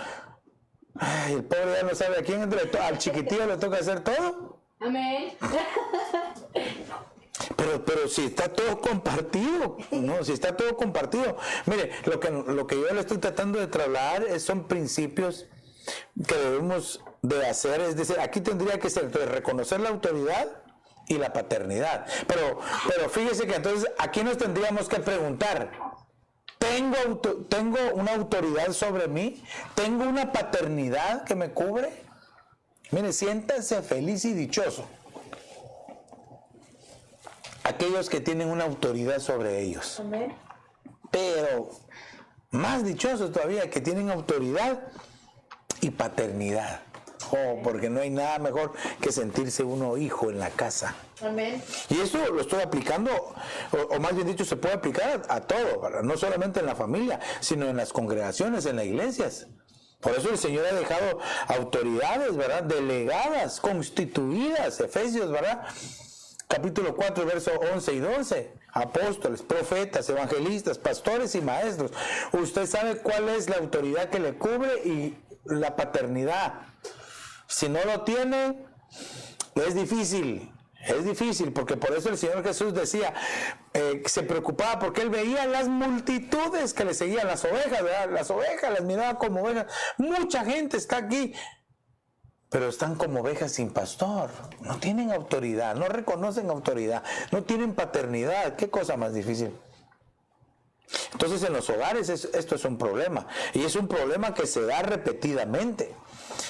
ay, el pobre ya no sabe a quién entre al chiquitío le toca hacer todo. Amén. Pero si está todo compartido, no, si está todo compartido. Mire, lo que yo le estoy tratando de trasladar son principios que debemos de hacer, es decir, aquí tendría que ser reconocer la autoridad y la paternidad. Pero fíjese que entonces aquí nos tendríamos que preguntar, tengo una autoridad sobre mí, tengo una paternidad que me cubre. Mire, siéntanse feliz y dichoso aquellos que tienen una autoridad sobre ellos. Amén. Pero más dichosos todavía que tienen autoridad y paternidad. Oh, porque no hay nada mejor que sentirse uno hijo en la casa. Amén. Y eso lo estoy aplicando, o más bien dicho, se puede aplicar a todo, ¿verdad? No solamente en la familia, sino en las congregaciones, en las iglesias. Por eso el Señor ha dejado autoridades, ¿verdad? Delegadas, constituidas, Efesios, ¿verdad? Capítulo 4, versos 11 y 12. Apóstoles, profetas, evangelistas, pastores y maestros. Usted sabe cuál es la autoridad que le cubre y la paternidad. Si no lo tiene, es difícil, porque por eso el Señor Jesús decía, se preocupaba porque Él veía las multitudes que le seguían, las ovejas, ¿verdad? Las ovejas las miraba como ovejas. Mucha gente está aquí, pero están como ovejas sin pastor, no tienen autoridad, no reconocen autoridad, no tienen paternidad. ¿Qué cosa más difícil? Entonces en los hogares esto es un problema, y es un problema que se da repetidamente,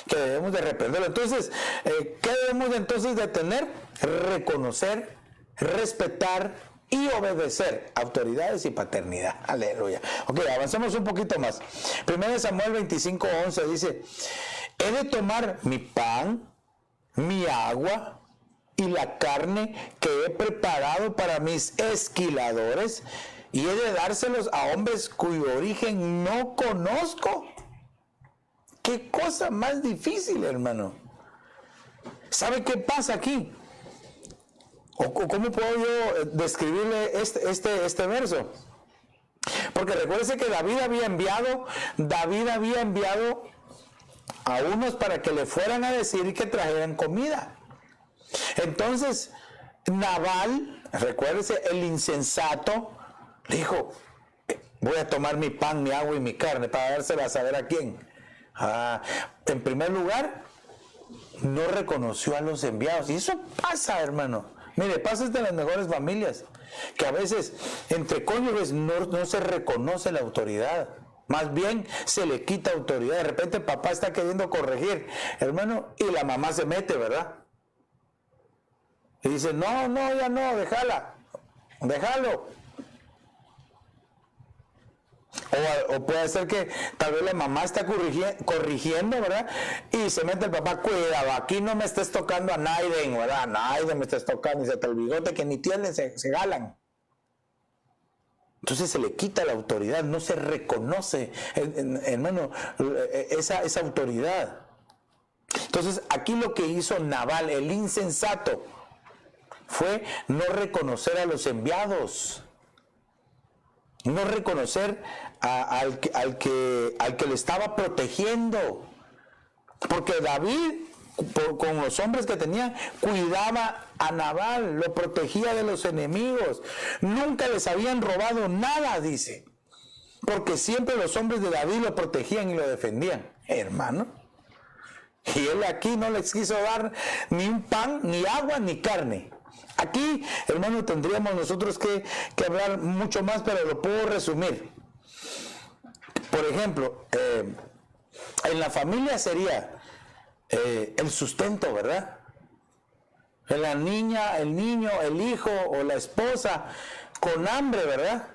que debemos de reprenderlo. Entonces, ¿qué debemos entonces de tener? Reconocer, respetar y obedecer autoridades y paternidad. Aleluya. Ok, avancemos un poquito más. 1 Samuel 25:11 dice: he de tomar mi pan, mi agua y la carne que he preparado para mis esquiladores, y he de dárselos a hombres cuyo origen no conozco. ¿Qué cosa más difícil, hermano? ¿Sabe qué pasa aquí? ¿O cómo puedo yo describirle este verso? Porque recuérdese que David había enviado a unos para que le fueran a decir y que trajeran comida. Entonces, Nabal, recuérdese, el insensato, dijo: voy a tomar mi pan, mi agua y mi carne para dársela a saber a quién. En primer lugar, no reconoció a los enviados. Y eso pasa, hermano. Mire, pasa en las mejores familias, que a veces entre cónyuges no se reconoce la autoridad. Más bien se le quita autoridad. De repente el papá está queriendo corregir, hermano, y la mamá se mete, ¿verdad? Y dice: no, ya no, déjalo. O puede ser que tal vez la mamá está corrigiendo, ¿verdad? Y se mete el papá: cuidado, aquí no me estés tocando a Naiden, ¿verdad? A Naiden me estés tocando, y se te el bigote que ni tienen, se galan. Entonces se le quita la autoridad, no se reconoce, hermano, esa autoridad. Entonces aquí lo que hizo Nabal, el insensato, fue no reconocer a los enviados, no reconocer al que le estaba protegiendo, porque David, con los hombres que tenía, cuidaba a Nabal, lo protegía de los enemigos, nunca les habían robado nada, dice, porque siempre los hombres de David lo protegían y lo defendían, hermano. Y él aquí no les quiso dar ni un pan, ni agua, ni carne. Aquí, hermano, tendríamos nosotros que hablar mucho más, pero lo puedo resumir. Por ejemplo, en la familia sería el sustento, ¿verdad? La niña, el niño, el hijo o la esposa con hambre, ¿verdad?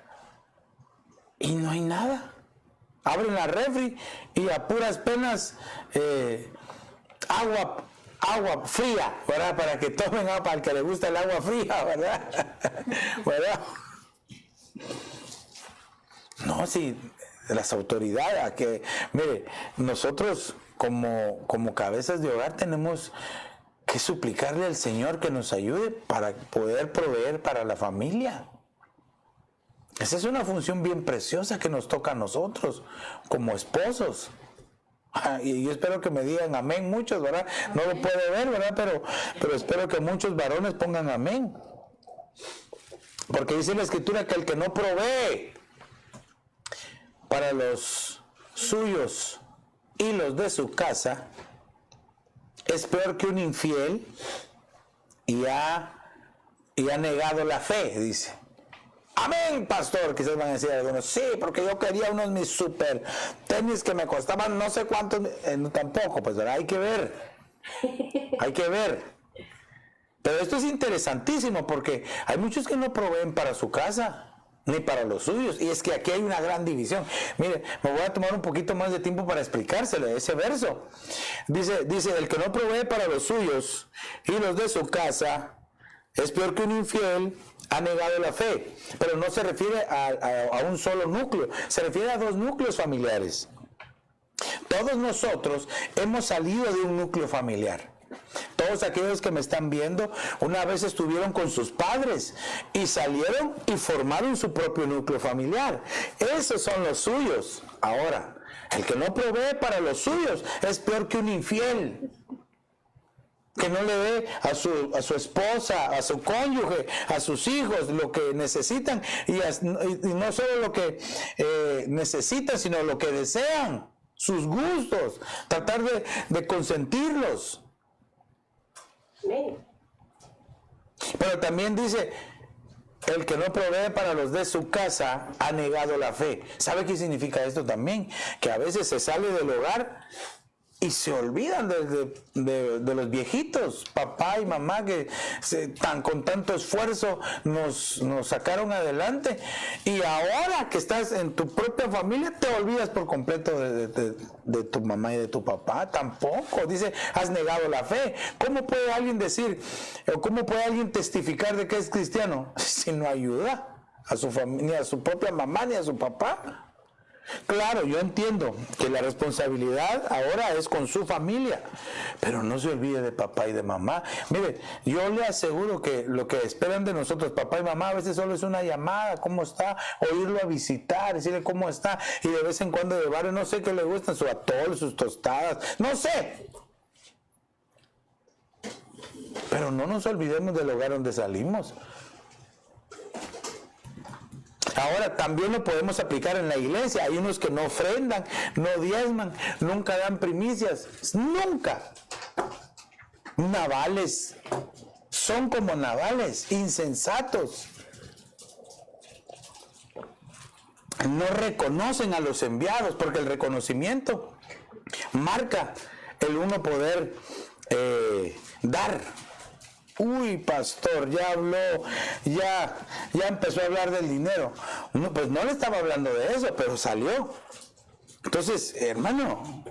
Y no hay nada. Abren la refri y a puras penas agua fría, ¿verdad? Para que tomen agua, al que le gusta el agua fría, ¿verdad? ¿Verdad? No, sí, las autoridades, que, mire, nosotros como cabezas de hogar tenemos que suplicarle al Señor que nos ayude para poder proveer para la familia. Esa es una función bien preciosa que nos toca a nosotros como esposos. Y yo espero que me digan amén muchos, ¿verdad? No lo puede ver, ¿verdad? Pero espero que muchos varones pongan amén. Porque dice la Escritura que el que no provee para los suyos y los de su casa es peor que un infiel y ha negado la fe, dice. Amén, pastor. Quizás van a decir algunos, sí, porque yo quería unos mis super tenis que me costaban no sé cuántos. No, tampoco, pues, ¿verdad? Hay que ver. Hay que ver. Pero esto es interesantísimo porque hay muchos que no proveen para su casa ni para los suyos, y es que aquí hay una gran división. Mire, me voy a tomar un poquito más de tiempo para explicárselo ese verso. Dice, el que no provee para los suyos y los de su casa es peor que un infiel, ha negado la fe. Pero no se refiere a un solo núcleo, se refiere a dos núcleos familiares. Todos nosotros hemos salido de un núcleo familiar. Todos aquellos que me están viendo una vez estuvieron con sus padres y salieron y formaron su propio núcleo familiar. Esos son los suyos. Ahora, el que no provee para los suyos es peor que un infiel, que no le dé a su esposa, a su cónyuge, a sus hijos lo que necesitan, y no solo lo que necesitan, sino lo que desean, sus gustos, tratar de consentirlos. Pero también dice, el que no provee para los de su casa ha negado la fe. ¿Sabe qué significa esto también? Que a veces se sale del hogar y se olvidan de los viejitos, papá y mamá, que con tanto esfuerzo nos sacaron adelante. Y ahora que estás en tu propia familia, te olvidas por completo de tu mamá y de tu papá. Tampoco. Dice, has negado la fe. ¿Cómo puede alguien decir, o cómo puede alguien testificar de que es cristiano si no ayuda a su familia, ni a su propia mamá, ni a su papá? Claro, yo entiendo que la responsabilidad ahora es con su familia, pero no se olvide de papá y de mamá. Mire, yo le aseguro que lo que esperan de nosotros, papá y mamá, a veces solo es una llamada, ¿cómo está? O irlo a visitar, decirle cómo está, y de vez en cuando llevarle, no sé qué le gustan, su atol, sus tostadas, no sé. Pero no nos olvidemos del hogar donde salimos. Ahora también lo podemos aplicar en la iglesia. Hay unos que no ofrendan, no diezman, nunca dan primicias, nunca. Navales, son como navales, insensatos. No reconocen a los enviados, porque el reconocimiento marca el uno poder dar. Uy, pastor, ya habló, ya empezó a hablar del dinero. No, pues no le estaba hablando de eso, pero salió. Entonces, hermano,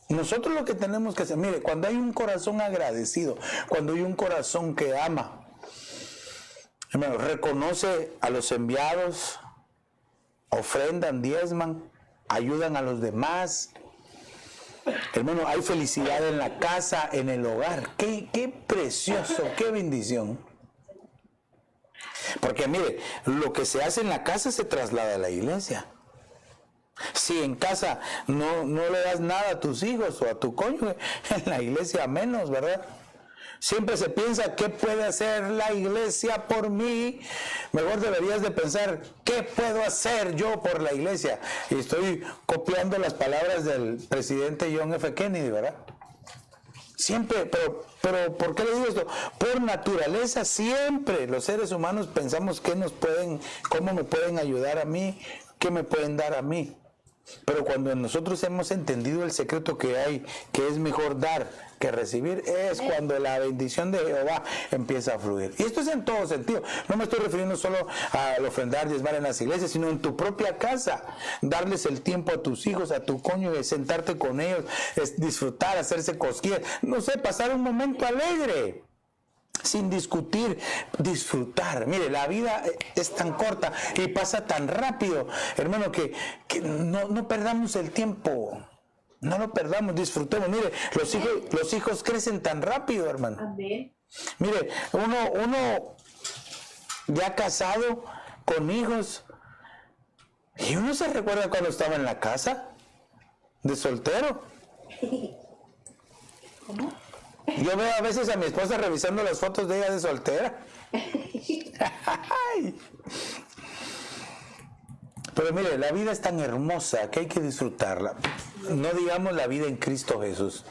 nosotros lo que tenemos que hacer, mire, cuando hay un corazón agradecido, cuando hay un corazón que ama, hermano, reconoce a los enviados, ofrendan, diezman, ayudan a los demás. Hermano, hay felicidad en la casa, en el hogar. Qué precioso, qué bendición. Porque mire, lo que se hace en la casa se traslada a la iglesia. Si en casa no le das nada a tus hijos o a tu cónyuge, en la iglesia menos, ¿verdad? Siempre se piensa, ¿qué puede hacer la iglesia por mí? Mejor deberías de pensar, ¿qué puedo hacer yo por la iglesia? Y estoy copiando las palabras del presidente John F. Kennedy, ¿verdad? Siempre, pero ¿por qué le digo esto? Por naturaleza, siempre los seres humanos pensamos cómo me pueden ayudar a mí, qué me pueden dar a mí. Pero cuando nosotros hemos entendido el secreto que hay, que es mejor dar que recibir, es cuando la bendición de Jehová empieza a fluir. Y esto es en todo sentido. No me estoy refiriendo solo al ofrendar, diezmar en las iglesias, sino en tu propia casa. Darles el tiempo a tus hijos, a tu cónyuge, sentarte con ellos, disfrutar, hacerse cosquillas. No sé, pasar un momento alegre. Sin discutir, disfrutar. Mire, la vida es tan corta y pasa tan rápido, hermano, que no perdamos el tiempo. No lo perdamos, disfrutemos. Mire, los hijos crecen tan rápido, hermano. Amén. Mire, uno ya casado, con hijos, y uno se recuerda cuando estaba en la casa, de soltero. ¿Cómo? Yo veo a veces a mi esposa revisando las fotos de ella de soltera. Pero mire, la vida es tan hermosa que hay que disfrutarla. No digamos la vida en Cristo Jesús.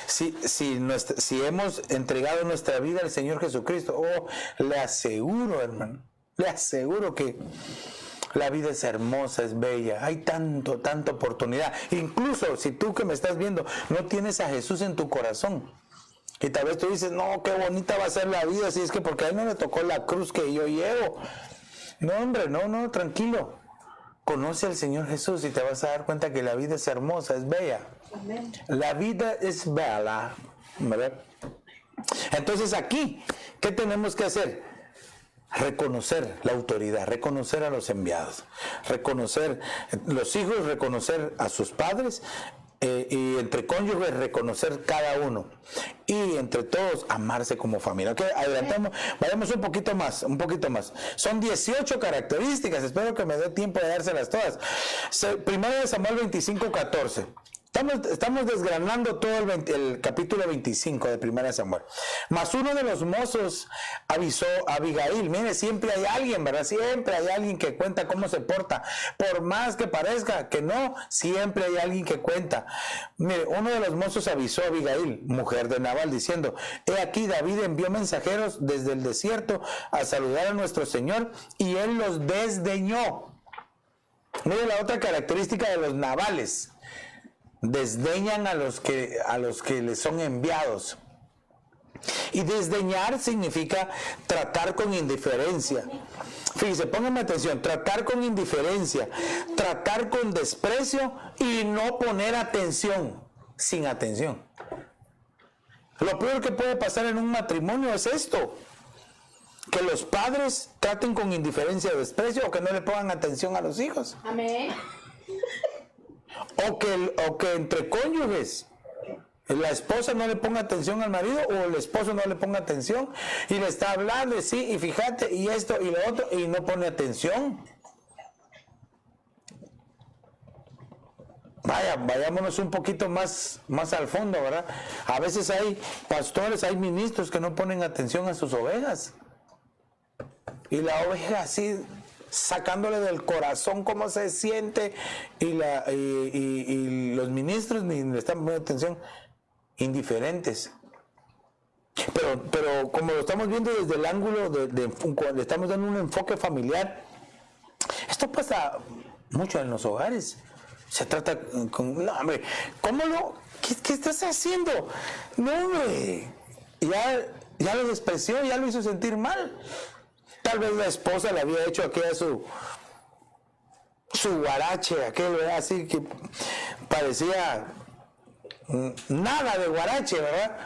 Si hemos entregado nuestra vida al Señor Jesucristo, le aseguro, hermano, Le aseguro que la vida es hermosa, es bella, hay tanta oportunidad. Incluso si tú que me estás viendo no tienes a Jesús en tu corazón, y tal vez tú dices, no, qué bonita va a ser la vida, si es que porque a él no le tocó la cruz que yo llevo. No, hombre, no, tranquilo. Conoce al Señor Jesús y te vas a dar cuenta que la vida es hermosa, es bella. Amén. La vida es bella, ¿verdad? Entonces aquí, ¿qué tenemos que hacer? Reconocer la autoridad, reconocer a los enviados, reconocer los hijos, reconocer a sus padres, y entre cónyuges reconocer cada uno, y entre todos amarse como familia. Ok, adelantamos, vayamos un poquito más. Son 18 características, espero que me dé tiempo de dárselas todas. Primero de Samuel 25:14. Estamos desgranando todo el capítulo 25 de 1 Samuel. Mas uno de los mozos avisó a Abigail. Mire, siempre hay alguien, ¿verdad? Siempre hay alguien que cuenta cómo se porta. Por más que parezca que no, siempre hay alguien que cuenta. Mire, uno de los mozos avisó a Abigail, mujer de Nabal, diciendo: he aquí, David envió mensajeros desde el desierto a saludar a nuestro Señor, y él los desdeñó. Mire la otra característica de los nabales: desdeñan a los que les son enviados. Y desdeñar significa tratar con indiferencia. Fíjense, pónganme atención: tratar con indiferencia, tratar con desprecio y no poner atención, sin atención. Lo peor que puede pasar en un matrimonio es esto: que los padres traten con indiferencia o desprecio, o que no le pongan atención a los hijos. Amén. O que entre cónyuges la esposa no le ponga atención al marido, o el esposo no le ponga atención y le está hablando, sí, y fíjate, y esto y lo otro, y no pone atención. Vayámonos un poquito más al fondo, ¿verdad? A veces hay pastores, hay ministros que no ponen atención a sus ovejas, y la oveja así sacándole del corazón cómo se siente, y los ministros ni le están poniendo atención, indiferentes. Pero como lo estamos viendo desde el ángulo le estamos dando un enfoque familiar, esto pasa mucho en los hogares. Se trata con, no, hombre, ¿cómo no? ¿Qué estás haciendo? No, hombre, ya lo despreció, ya lo hizo sentir mal. Tal vez la esposa le había hecho aquella su guarache, aquel así que parecía nada de guarache, ¿verdad?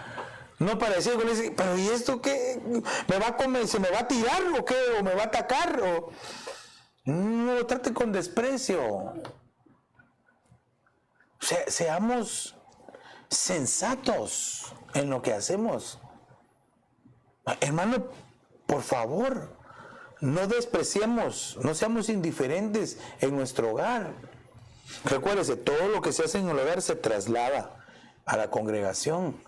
No parecía, pero ¿y esto qué? ¿Me va a comer? ¿Se me va a tirar o qué? ¿O me va a atacar? ¿O? No lo trate con desprecio. Seamos sensatos en lo que hacemos. Hermano, por favor, no despreciemos, no seamos indiferentes en nuestro hogar. Recuérdese, todo lo que se hace en el hogar se traslada a la congregación.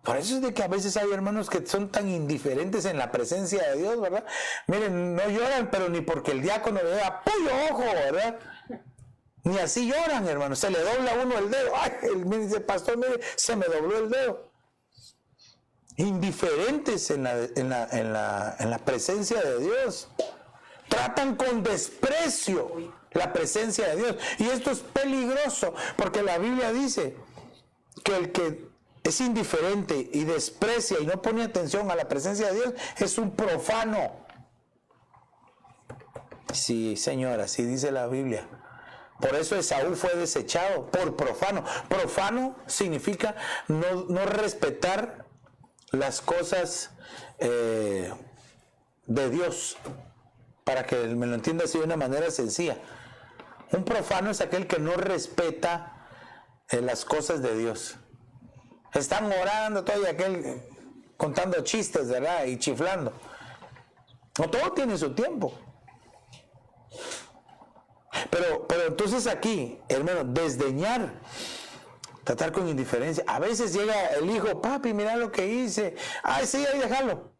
Por eso es de que a veces hay hermanos que son tan indiferentes en la presencia de Dios, ¿verdad? Miren, no lloran, pero ni porque el diácono le dé apoyo, ojo, ¿verdad? Ni así lloran, hermanos. Se le dobla a uno el dedo. Ay, dice, pastor, mire, se me dobló el dedo. Indiferentes en la presencia de Dios. Tratan con desprecio la presencia de Dios. Y esto es peligroso, porque la Biblia dice que el que es indiferente y desprecia y no pone atención a la presencia de Dios es un profano. Sí, señora, así dice la Biblia. Por eso Esaú fue desechado por profano. Profano significa no respetar las cosas de Dios. Para que me lo entienda así de una manera sencilla. Un profano es aquel que no respeta las cosas de Dios. Están orando todo y aquel contando chistes, ¿verdad? Y chiflando. No, todo tiene su tiempo. Pero entonces aquí, hermano, desdeñar, tratar con indiferencia. A veces llega el hijo, papi, mira lo que hice. Ay, sí, ahí déjalo.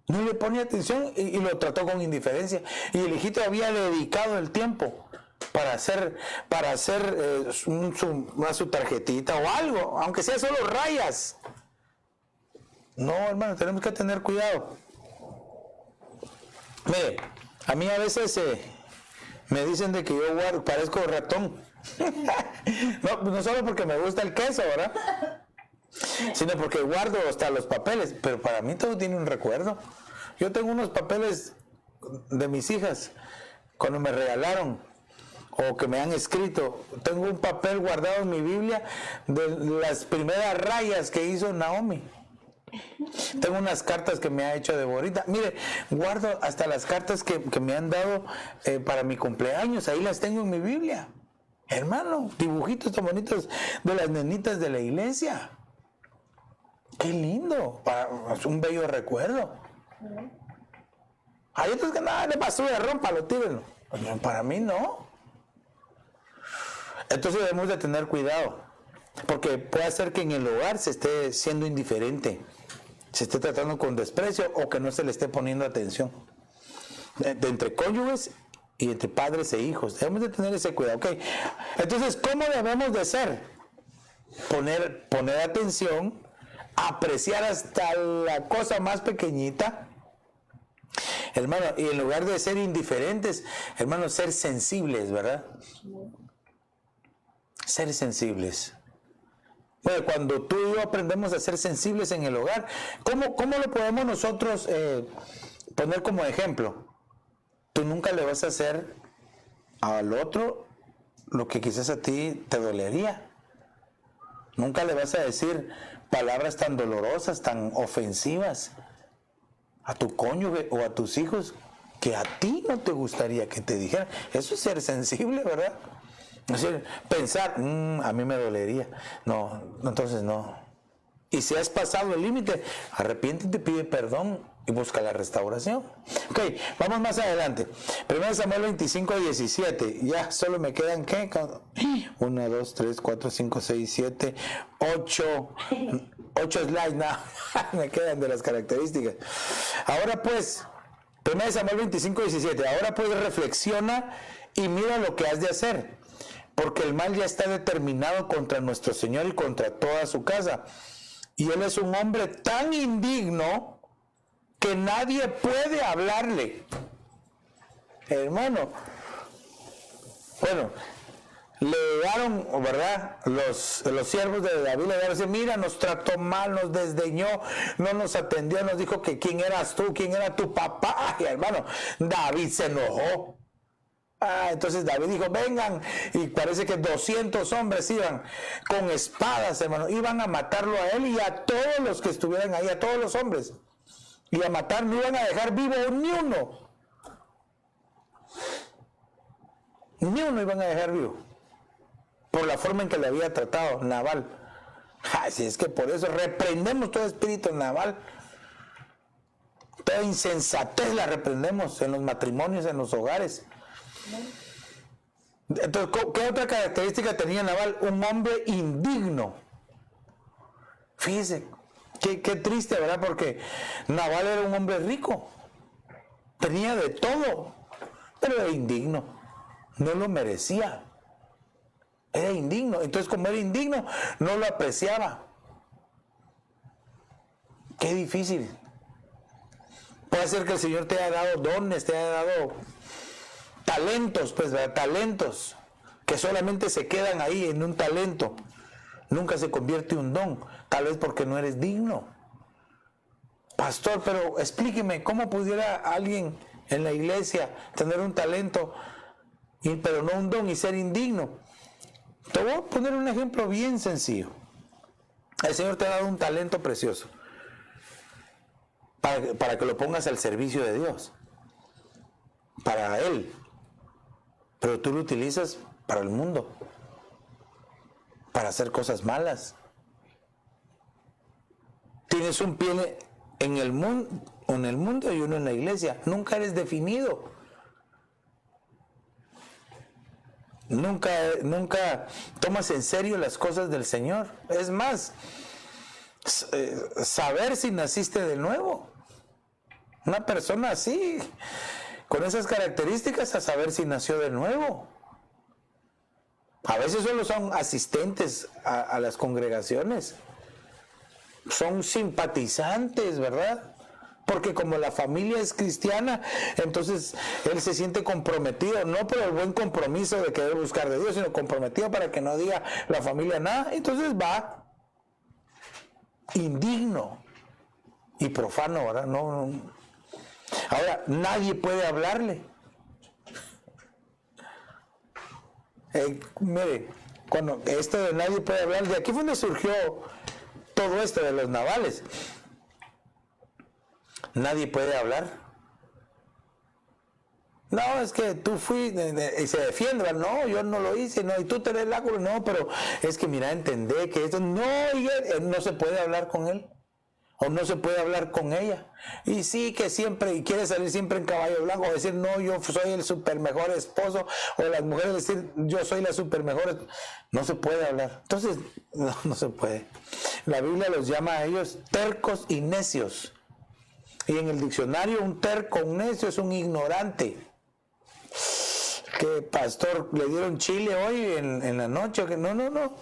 No le ponía atención y lo trató con indiferencia. Y el hijito había dedicado el tiempo para hacer su tarjetita o algo, aunque sea solo rayas. No, hermano, tenemos que tener cuidado. Mire, a mí a veces me dicen de que yo guardo, parezco ratón. No solo porque me gusta el queso, ¿verdad? Sino porque guardo hasta los papeles, pero para mí todo tiene un recuerdo. Yo tengo unos papeles de mis hijas cuando me regalaron o que me han escrito. Tengo un papel guardado en mi Biblia de las primeras rayas que hizo Naomi. Tengo unas cartas que me ha hecho Deborita. Mire, guardo hasta las cartas que me han dado para mi cumpleaños. Ahí las tengo en mi Biblia. Hermano, dibujitos tan bonitos de las nenitas de la iglesia. Qué lindo, es un bello recuerdo. Hay otros que nada, de basura, rómpalo, tírenlo. Para mí no. Entonces debemos de tener cuidado, porque puede ser que en el hogar se esté siendo indiferente, se esté tratando con desprecio o que no se le esté poniendo atención. De entre cónyuges y entre padres e hijos. Debemos de tener ese cuidado. Okay. Entonces, ¿cómo debemos de ser? Poner atención, apreciar hasta la cosa más pequeñita, hermano, y en lugar de ser indiferentes, hermano, ser sensibles, ¿verdad? Ser sensibles. Bueno, cuando tú y yo aprendemos a ser sensibles en el hogar, ¿cómo lo podemos nosotros poner como ejemplo? Tú nunca le vas a hacer al otro lo que quizás a ti te dolería. Nunca le vas a decir palabras tan dolorosas, tan ofensivas a tu cónyuge o a tus hijos que a ti no te gustaría que te dijeran. Eso es ser sensible, ¿verdad? Es decir, pensar, a mí me dolería. No, entonces no. Y si has pasado el límite, arrepiéntete, pide perdón y busca la restauración. Ok, vamos más adelante. 1 Samuel 25, 17. Ya solo me quedan, ¿qué? 1, 2, 3, 4, 5, 6, 7, 8 slides, nada. Me quedan de las características. Ahora pues, 1 Samuel 25, 17. Ahora pues reflexiona y mira lo que has de hacer, porque el mal ya está determinado contra nuestro Señor y contra toda su casa. Y él es un hombre tan indigno que nadie puede hablarle. Hermano, bueno, le llegaron, ¿verdad? Los siervos de David le llegaron a decir, mira, nos trató mal, nos desdeñó, no nos atendió, nos dijo que quién eras tú, quién era tu papá. Ay, hermano, David se enojó. Entonces David dijo, vengan, y parece que 200 hombres iban con espadas, hermano, iban a matarlo a él y a todos los que estuvieran ahí, a todos los hombres, y a matar, no iban a dejar vivo ni uno iban a dejar vivo, por la forma en que le había tratado Nabal. Así es que por eso reprendemos todo espíritu Nabal, toda insensatez la reprendemos en los matrimonios, en los hogares. Entonces, ¿qué otra característica tenía Nabal? Un hombre indigno. Fíjese, qué triste, ¿verdad? Porque Nabal era un hombre rico, tenía de todo, pero era indigno, no lo merecía, era indigno. Entonces, como era indigno, no lo apreciaba. Qué difícil. Puede ser que el Señor te haya dado dones, te haya dado talentos, pues, ¿verdad? Talentos que solamente se quedan ahí en un talento, nunca se convierte en un don, tal vez porque no eres digno. Pastor, pero explíqueme, ¿cómo pudiera alguien en la iglesia tener un talento, pero no un don, y ser indigno? Te voy a poner un ejemplo bien sencillo. El Señor te ha dado un talento precioso para que lo pongas al servicio de Dios, para Él. Pero tú lo utilizas para el mundo, para hacer cosas malas. Tienes un pie en el mundo y uno en la iglesia. Nunca eres definido. Nunca tomas en serio las cosas del Señor. Es más, saber si naciste de nuevo. Una persona así, con esas características, a saber si nació de nuevo. A veces solo son asistentes a las congregaciones, son simpatizantes, ¿verdad? Porque como la familia es cristiana, entonces él se siente comprometido, no por el buen compromiso de querer buscar de Dios, sino comprometido para que no diga la familia nada. Entonces va indigno y profano, ¿verdad? No. Ahora, nadie puede hablarle. Mire, cuando esto de nadie puede hablar, de aquí fue donde surgió todo esto de los navales. Nadie puede hablar. No, es que tú fuiste y se defiende, no, yo no lo hice, no, y tú tenés la culpa, no, pero es que mira, entendé que esto, no, no se puede hablar con él, o no se puede hablar con ella, y sí que siempre, y quiere salir siempre en caballo blanco, o decir, no, yo soy el super mejor esposo, o las mujeres decir, yo soy la super mejor, no se puede hablar, entonces, no se puede. La Biblia los llama a ellos tercos y necios. Y en el diccionario un terco, un necio es un ignorante. Que pastor, le dieron chile hoy en la noche. Que no.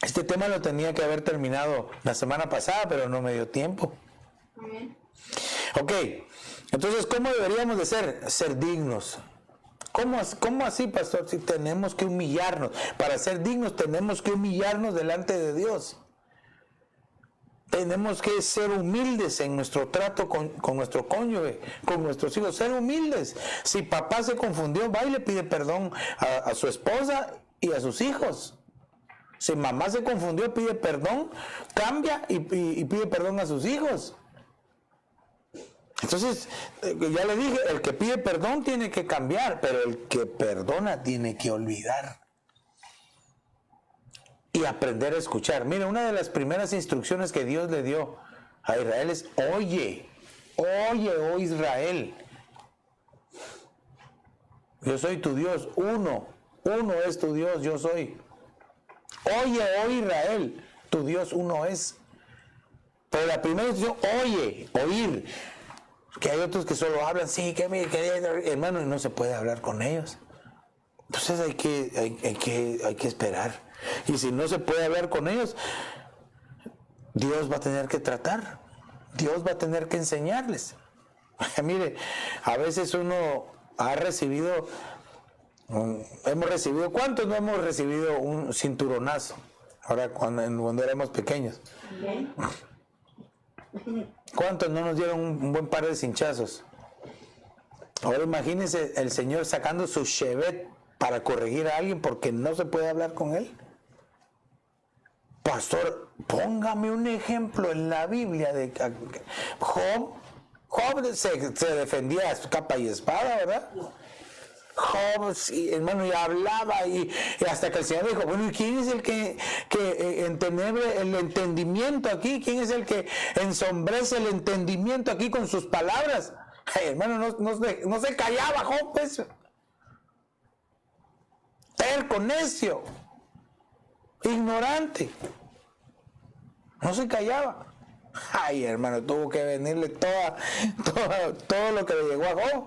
Este tema lo tenía que haber terminado la semana pasada, pero no me dio tiempo. Ok, entonces, ¿cómo deberíamos de ser? Ser dignos. ¿Cómo así, pastor? Si tenemos que humillarnos. Para ser dignos tenemos que humillarnos delante de Dios. Tenemos que ser humildes en nuestro trato con nuestro cónyuge, con nuestros hijos, ser humildes. Si papá se confundió, va y le pide perdón a su esposa y a sus hijos. Si mamá se confundió, pide perdón, cambia y pide perdón a sus hijos. Entonces, ya le dije, el que pide perdón tiene que cambiar, pero el que perdona tiene que olvidar. Y aprender a escuchar. Mira, una de las primeras instrucciones que Dios le dio a Israel es, oye, oh Israel, yo soy tu Dios, uno es tu Dios, yo soy. Oye, oh Israel, tu Dios uno es. Pero la primera instrucción, oye, oír, que hay otros que solo hablan, sí, hermano, y no se puede hablar con ellos. Entonces hay que esperar. Y si no se puede hablar con ellos, Dios va a tener que tratar. Dios va a tener que enseñarles. Mire, a veces uno ha recibido, ¿cuántos no hemos recibido un cinturonazo? Ahora cuando éramos pequeños. ¿Cuántos no nos dieron un buen par de cinchazos? Ahora imagínense el Señor sacando su chevet para corregir a alguien porque no se puede hablar con él. Pastor, póngame un ejemplo en la Biblia de Job. Job se defendía a capa y espada, ¿verdad? Job, sí, hermano, ya hablaba y hasta que el Señor dijo, bueno, ¿y quién es el que entenebre el entendimiento aquí? ¿Quién es el que ensombrece el entendimiento aquí con sus palabras? Ay, hermano, no se callaba Job, pues. Terco, necio, ignorante, no se callaba. Ay, hermano, tuvo que venirle todo lo que le llegó a Job.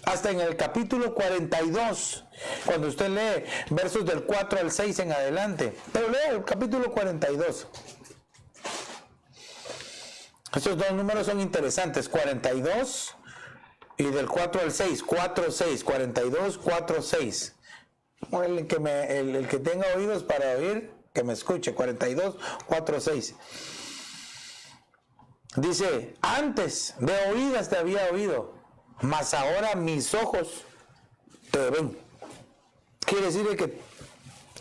Hasta en el capítulo 42, cuando usted lee versos del 4 al 6 en adelante, pero lee el capítulo 42. Estos dos números son interesantes, 42 y del 4 al 6, 4, 6, 42, 4, 6. El que tenga oídos para oír, que me escuche. 42, 4, 6. Dice, antes de oídas te había oído, mas ahora mis ojos te ven. Quiere decir que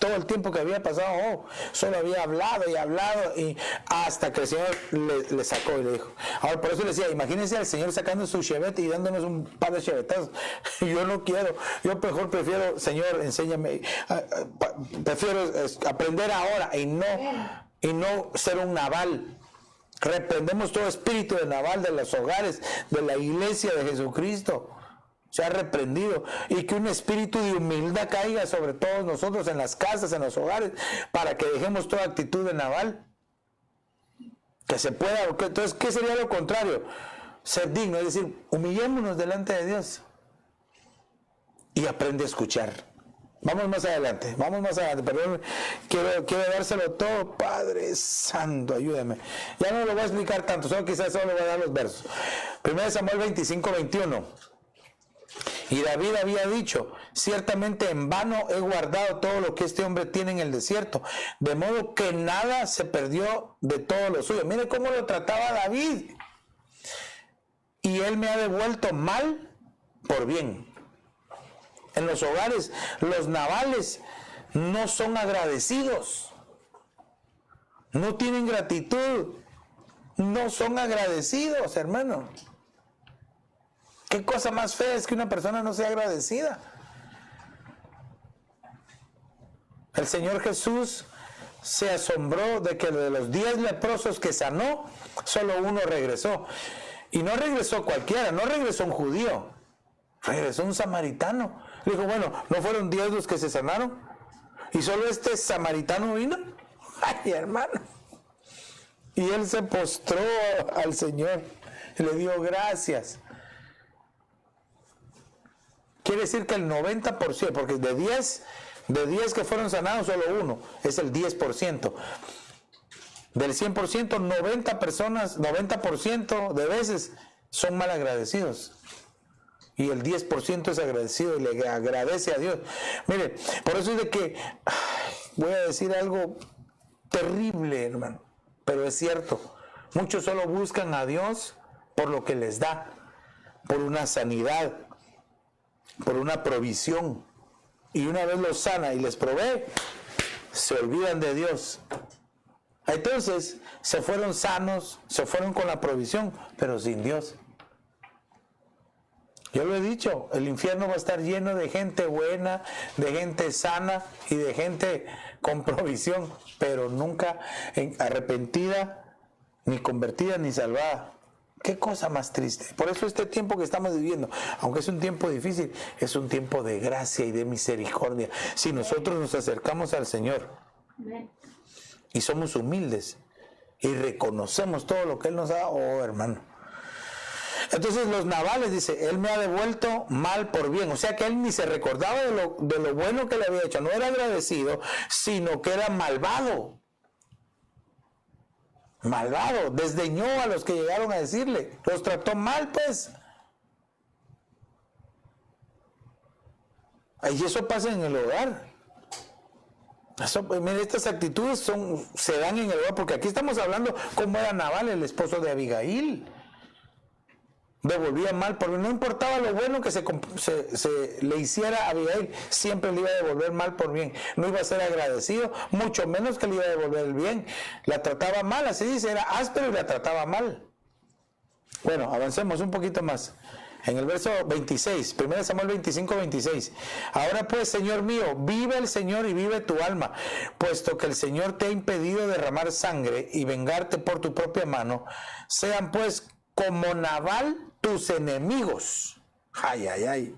todo el tiempo que había pasado, solo había hablado y hasta que el Señor le sacó y le dijo. Ahora, por eso le decía, imagínense al Señor sacando su chevet y dándonos un par de chevetazos. Yo no quiero, yo mejor prefiero, Señor, enséñame, prefiero aprender ahora y no ser un naval. Reprendemos todo espíritu de naval de los hogares, de la iglesia de Jesucristo. Se ha reprendido, y que un espíritu de humildad caiga sobre todos nosotros en las casas, en los hogares, para que dejemos toda actitud de naval. Que se pueda, entonces, ¿qué sería lo contrario? Ser digno, es decir, humillémonos delante de Dios y aprende a escuchar. Vamos más adelante, perdón, quiero dárselo todo. Padre Santo, ayúdame. Ya no lo voy a explicar tanto, quizás solo voy a dar los versos. 1 Samuel 25, 21. Y David había dicho: ciertamente en vano he guardado todo lo que este hombre tiene en el desierto, de modo que nada se perdió de todo lo suyo. Mire cómo lo trataba David. Y él me ha devuelto mal por bien. En los hogares, los nabales no son agradecidos, no tienen gratitud, no son agradecidos, hermano. ¿Qué cosa más fea es que una persona no sea agradecida? El Señor Jesús se asombró de que de los 10 leprosos que sanó, solo uno regresó. Y no regresó cualquiera, no regresó un judío, regresó un samaritano. Le dijo: bueno, ¿no fueron 10 los que se sanaron? ¿Y solo este samaritano vino? Ay, hermano. Y él se postró al Señor y le dio gracias. Quiere decir que el 90%, porque de 10 que fueron sanados, solo uno, es el 10%. Del 100%, 90% de veces son mal agradecidos. Y el 10% es agradecido y le agradece a Dios. Mire, por eso es de que voy a decir algo terrible, hermano, pero es cierto. Muchos solo buscan a Dios por lo que les da, por una sanidad, por una provisión. Y una vez los sana y les provee, se olvidan de Dios. Entonces se fueron sanos, se fueron con la provisión, pero sin Dios. Yo lo he dicho, el infierno va a estar lleno de gente buena, de gente sana y de gente con provisión, pero nunca arrepentida, ni convertida, ni salvada. Qué cosa más triste. Por eso este tiempo que estamos viviendo, aunque es un tiempo difícil, es un tiempo de gracia y de misericordia. Si nosotros nos acercamos al Señor y somos humildes y reconocemos todo lo que Él nos da, oh hermano. Entonces los nabales, dice, él me ha devuelto mal por bien. O sea que él ni se recordaba de lo bueno que le había hecho. No era agradecido, sino que era malvado. Malvado. Desdeñó a los que llegaron a decirle. Los trató mal, pues. Y eso pasa en el hogar. Mire, estas actitudes se dan en el hogar, porque aquí estamos hablando cómo era Nabal, el esposo de Abigail. Devolvía mal, porque no importaba lo bueno que se le hiciera a Abigail, siempre le iba a devolver mal por bien. No iba a ser agradecido, mucho menos que le iba a devolver el bien. La trataba mal, así dice, era áspero y la trataba mal. Bueno, avancemos un poquito más. En el verso 26, 1 Samuel 25, 26. Ahora pues, Señor mío, vive el Señor y vive tu alma, puesto que el Señor te ha impedido derramar sangre y vengarte por tu propia mano. Sean pues como Nabal tus enemigos. Ay, ay, ay.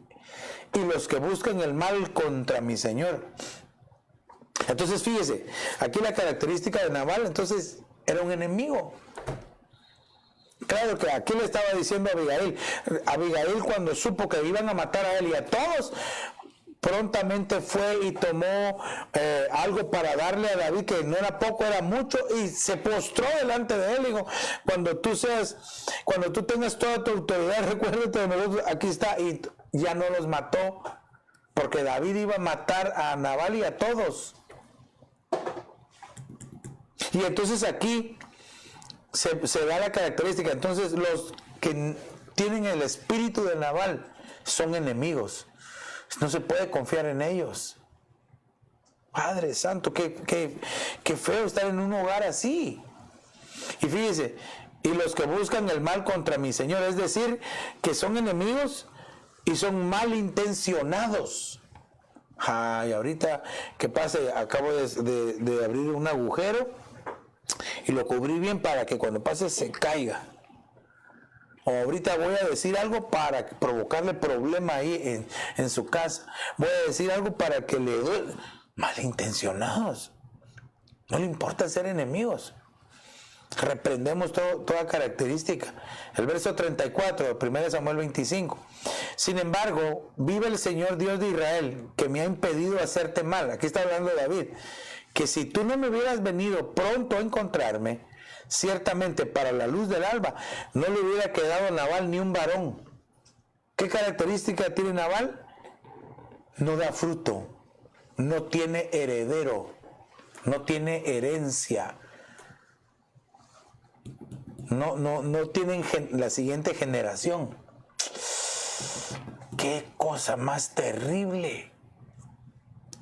Y los que buscan el mal contra mi Señor. Entonces, fíjese, aquí la característica de Nabal, entonces, era un enemigo. Claro que aquí le estaba diciendo a Abigail. Abigail, cuando supo que iban a matar a él y a todos, prontamente fue y tomó algo para darle a David, que no era poco, era mucho, y se postró delante de él. Digo, cuando tú tengas toda tu autoridad, recuérdate de nosotros, aquí está, y ya no los mató, porque David iba a matar a Nabal y a todos. Y entonces aquí se da la característica. Entonces los que tienen el espíritu de Nabal son enemigos. No se puede confiar en ellos. Padre Santo, qué feo estar en un hogar así. Y fíjese, y los que buscan el mal contra mi Señor, es decir, que son enemigos y son malintencionados. Ay, ahorita que pase, acabo de abrir un agujero y lo cubrí bien para que cuando pase se caiga. O ahorita voy a decir algo para provocarle problema ahí en su casa. Voy a decir algo para que le duele. Malintencionados. No le importa ser enemigos. Reprendemos toda característica. El verso 34 de 1 Samuel 25. Sin embargo, vive el Señor Dios de Israel, que me ha impedido hacerte mal. Aquí está hablando David. Que si tú no me hubieras venido pronto a encontrarme, ciertamente para la luz del alba, no le hubiera quedado a Nabal ni un varón. ¿Qué característica tiene Nabal? No da fruto, no tiene heredero, no tiene herencia. No tienen la siguiente generación. ¡Qué cosa más terrible!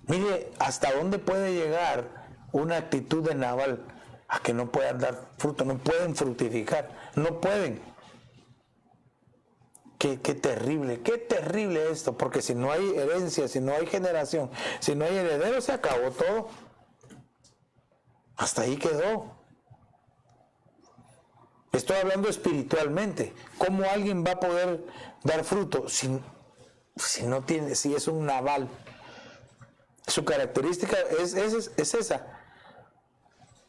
Mire, ¿hasta dónde puede llegar una actitud de Nabal? A que no puedan dar fruto, no pueden fructificar, no pueden. Qué terrible esto, porque si no hay herencia, si no hay generación, si no hay heredero, se acabó todo. Hasta ahí quedó. Estoy hablando espiritualmente. ¿Cómo alguien va a poder dar fruto si no tiene, si es un Nabal? Su característica es esa.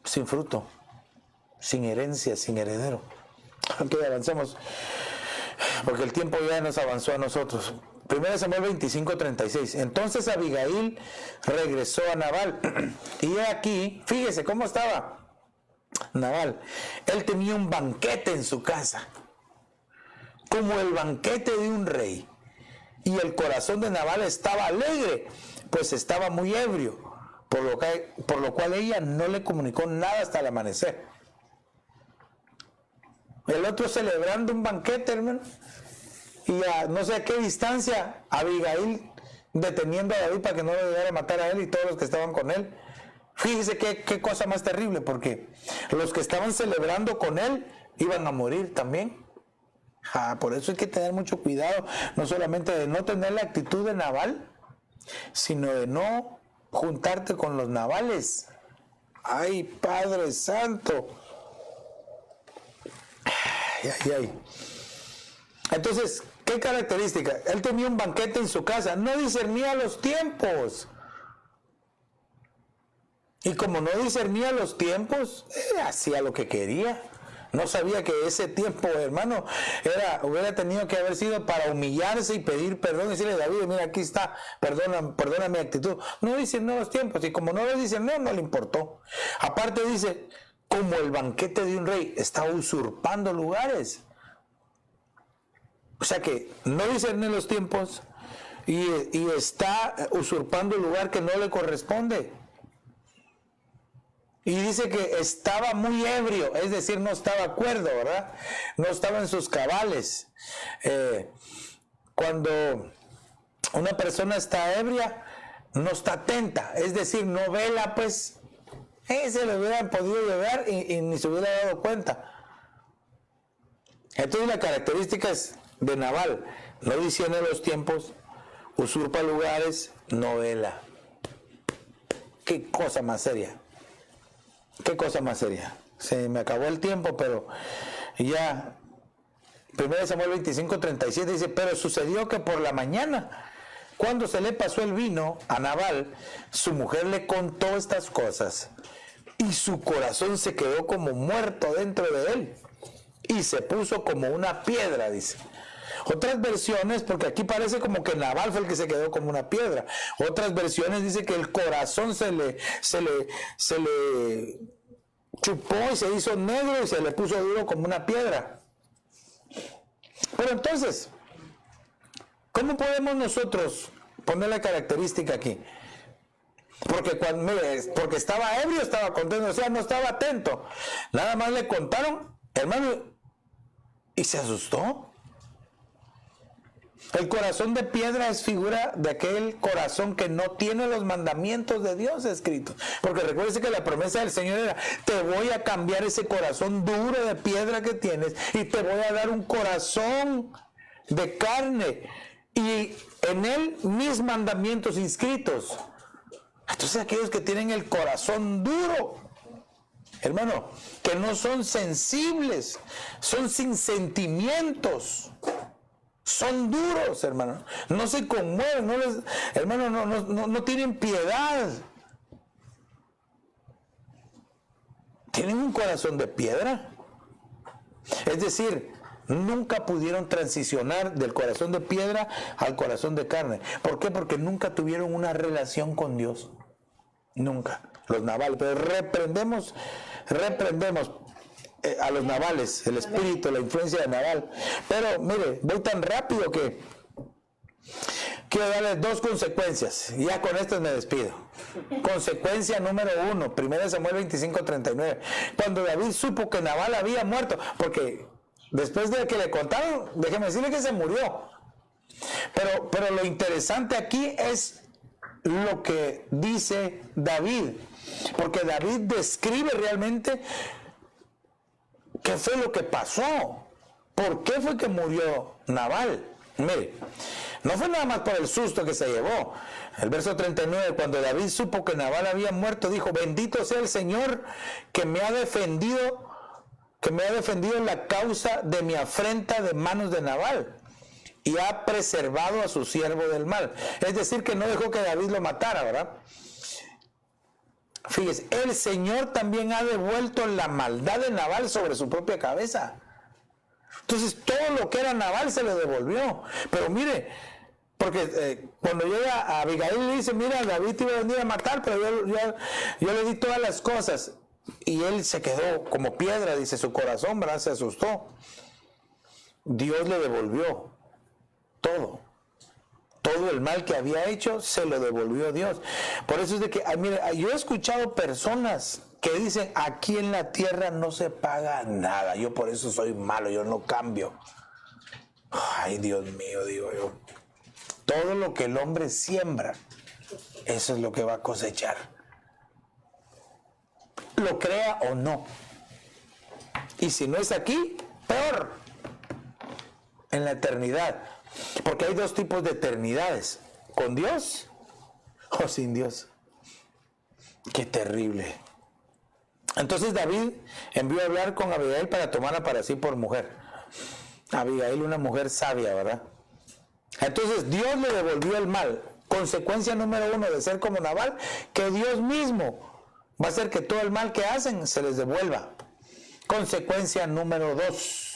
Sin fruto, sin herencia, sin heredero. Ok, avancemos, porque el tiempo ya nos avanzó a nosotros. 1 Samuel 25:36. Entonces Abigail regresó a Nabal. Y aquí, fíjese cómo estaba Nabal. Él tenía un banquete en su casa, como el banquete de un rey. Y el corazón de Nabal estaba alegre, pues estaba muy ebrio, por lo cual ella no le comunicó nada hasta el amanecer. El otro celebrando un banquete, hermano, y a no sé a qué distancia, Abigail deteniendo a David para que no lo llegara a matar a él y todos los que estaban con él. Fíjese qué cosa más terrible, porque los que estaban celebrando con él iban a morir también. Por eso hay que tener mucho cuidado, no solamente de no tener la actitud de Nabal, sino de no juntarte con los Nabales. ¡Ay, Padre Santo! ¡Ay! Entonces, ¿qué característica? Él tenía un banquete en su casa, no discernía los tiempos. Y como no discernía los tiempos, hacía lo que quería. No sabía que ese tiempo, hermano, hubiera tenido que haber sido para humillarse y pedir perdón y decirle: David, mira, aquí está, perdona mi actitud. No discernió los tiempos, y como no lo discernió, no le importó. Aparte dice, como el banquete de un rey, está usurpando lugares. O sea que no discerne los tiempos y está usurpando el lugar que no le corresponde. Y dice que estaba muy ebrio, es decir, no estaba cuerdo, ¿verdad? No estaba en sus cabales. Cuando una persona está ebria, no está atenta, es decir, no vela, pues, se lo hubieran podido llevar y ni se hubiera dado cuenta. Entonces la característica es de Nabal: no discierne los tiempos, usurpa lugares, no vela. Qué cosa más seria. Qué cosa más seria. Se me acabó el tiempo, pero ya. 1 Samuel 25:37 dice: pero sucedió que por la mañana, cuando se le pasó el vino a Nabal, su mujer le contó estas cosas, y su corazón se quedó como muerto dentro de él, y se puso como una piedra, dice. Otras versiones, porque aquí parece como que Nabal fue el que se quedó como una piedra. Otras versiones dice que el corazón se le chupó y se hizo negro y se le puso duro como una piedra. Pero entonces, ¿cómo podemos nosotros poner la característica aquí? Porque estaba ebrio, estaba contento, o sea, no estaba atento. Nada más le contaron, hermano, y se asustó. El corazón de piedra es figura de aquel corazón que no tiene los mandamientos de Dios escritos. Porque recuérdese que la promesa del Señor era: te voy a cambiar ese corazón duro de piedra que tienes y te voy a dar un corazón de carne, y en él mis mandamientos inscritos. Entonces aquellos que tienen el corazón duro, hermano, que no son sensibles, son sin sentimientos, son duros, hermano, no se conmueven, no tienen piedad. tienen un corazón de piedra. Es decir, nunca pudieron transicionar del corazón de piedra al corazón de carne. ¿Por qué? Porque nunca tuvieron una relación con Dios. Nunca. Los navales. Pero reprendemos a los navales, el espíritu, la influencia de Naval. Pero mire, voy tan rápido que quiero darles dos consecuencias. Ya con estas me despido. Consecuencia número 1, 1 Samuel 25:39. Cuando David supo que Nabal había muerto, porque después de que le contaron, déjeme decirle que se murió. Pero lo interesante aquí es lo que dice David, porque David describe realmente qué fue lo que pasó, por qué fue que murió Nabal. Mire, no fue nada más por el susto que se llevó. El verso 39, cuando David supo que Nabal había muerto, dijo: bendito sea el Señor que me ha defendido la causa de mi afrenta de manos de Nabal, y ha preservado a su siervo del mal. Es decir, que no dejó que David lo matara, ¿verdad? Fíjese, el Señor también ha devuelto la maldad de Nabal sobre su propia cabeza. Entonces, todo lo que era Nabal se le devolvió. Pero mire, porque cuando llega a Abigail le dice: mira, David te iba a venir a matar, pero yo le di todas las cosas. Y él se quedó como piedra, dice, su corazón, ¿verdad? Se asustó. Dios le devolvió todo el mal que había hecho, se lo devolvió Dios. Por eso es de que, mire, yo he escuchado personas que dicen: aquí en la tierra no se paga nada, yo por eso soy malo, yo no cambio. Ay, Dios mío, digo yo, todo lo que el hombre siembra, eso es lo que va a cosechar, lo crea o no. Y si no es aquí, peor, en la eternidad. Porque hay dos tipos de eternidades: con Dios o sin Dios. Qué terrible. Entonces David envió a hablar con Abigail para tomarla para sí por mujer. Abigail, una mujer sabia, ¿verdad? Entonces Dios le devolvió el mal. Consecuencia número 1 de ser como Nabal, que Dios mismo va a hacer que todo el mal que hacen se les devuelva. Consecuencia número 2.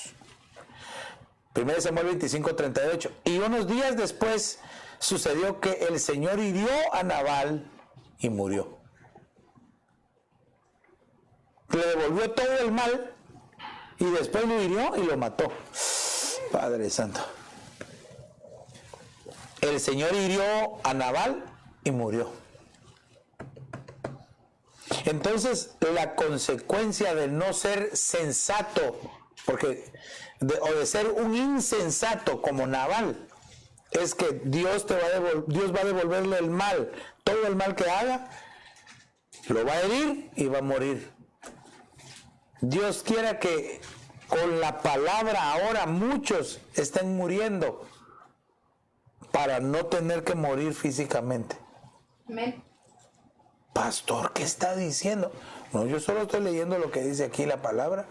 1 Samuel 25:38. Y unos días después sucedió que el Señor hirió a Nabal y murió. Le devolvió todo el mal y después lo hirió y lo mató. Padre Santo. El Señor hirió a Nabal y murió. Entonces, la consecuencia de no ser sensato, o de ser un insensato como Nabal, es que Dios va a devolverle el mal, todo el mal que haga, lo va a herir y va a morir. Dios quiera que con la palabra ahora muchos estén muriendo para no tener que morir físicamente. Amén. Pastor, ¿qué está diciendo? No, yo solo estoy leyendo lo que dice aquí la palabra.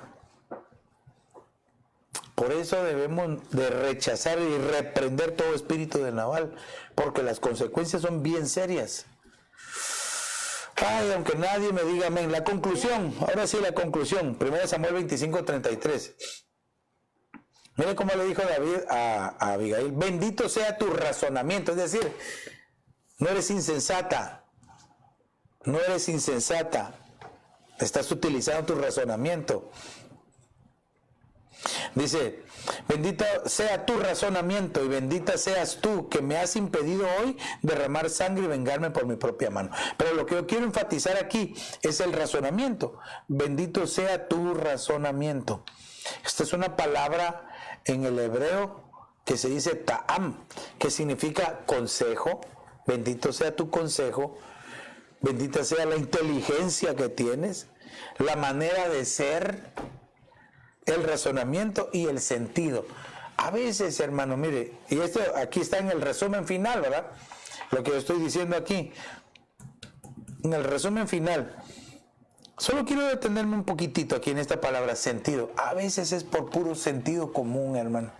Por eso debemos de rechazar y reprender todo espíritu de Nabal, porque las consecuencias son bien serias. Ay, aunque nadie me diga amén. La conclusión, ahora sí la conclusión. 1 Samuel 25:33. Mire cómo le dijo David a Abigail: bendito sea tu razonamiento. Es decir, no eres insensata. No eres insensata. Estás utilizando tu razonamiento. Dice: bendito sea tu razonamiento y bendita seas tú que me has impedido hoy derramar sangre y vengarme por mi propia mano. Pero lo que yo quiero enfatizar aquí es el razonamiento. Bendito sea tu razonamiento. Esta es una palabra en el hebreo que se dice ta'am, que significa consejo. Bendito sea tu consejo. Bendita sea la inteligencia que tienes, la manera de ser, el razonamiento y el sentido. A veces, hermano, mire, y esto aquí está en el resumen final, ¿verdad? Lo que yo estoy diciendo aquí, en el resumen final. Solo quiero detenerme un poquitito aquí en esta palabra sentido. A veces es por puro sentido común, hermano.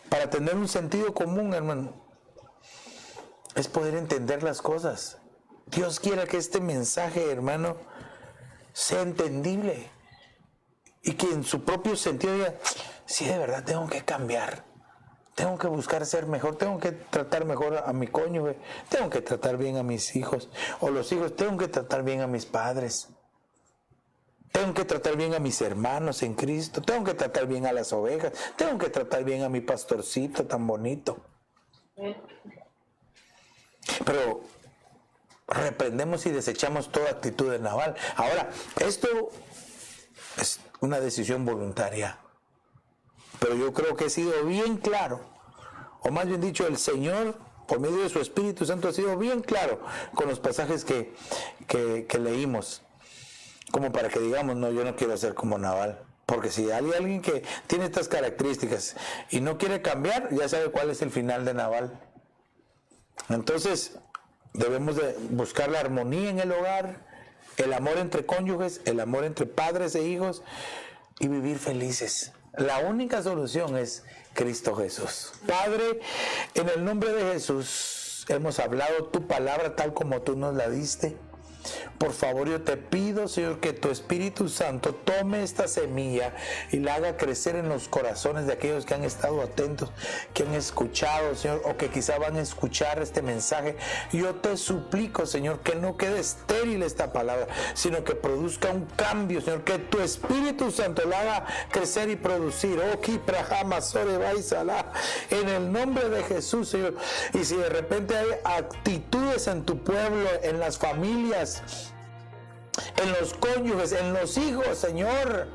Para tener un sentido común, hermano, es poder entender las cosas. Dios quiera que este mensaje, hermano, sea entendible y que en su propio sentido diga, sí, de verdad tengo que cambiar, tengo que buscar ser mejor, tengo que tratar mejor a mi cónyuge, tengo que tratar bien a mis hijos, o los hijos, tengo que tratar bien a mis padres, tengo que tratar bien a mis hermanos en Cristo, tengo que tratar bien a las ovejas, tengo que tratar bien a mi pastorcito tan bonito. Pero reprendemos y desechamos toda actitud de Nabal. Ahora, esto es una decisión voluntaria, pero yo creo que he sido bien claro, o más bien dicho, el Señor, por medio de su Espíritu Santo, ha sido bien claro con los pasajes que leímos, como para que digamos, no, yo no quiero ser como Nabal. Porque si hay alguien que tiene estas características y no quiere cambiar, ya sabe cuál es el final de Nabal. Entonces, debemos de buscar la armonía en el hogar, el amor entre cónyuges, el amor entre padres e hijos y vivir felices. La única solución es Cristo Jesús. Padre, en el nombre de Jesús, hemos hablado tu palabra tal como tú nos la diste. Por favor, yo te pido, Señor, que tu Espíritu Santo tome esta semilla y la haga crecer en los corazones de aquellos que han estado atentos, que han escuchado, Señor, o que quizá van a escuchar este mensaje. Yo te suplico, Señor, que no quede estéril esta palabra, sino que produzca un cambio, Señor, que tu Espíritu Santo la haga crecer y producir. En el nombre de Jesús, Señor. Y si de repente hay actitudes en tu pueblo, en las familias, en los cónyuges, en los hijos, Señor,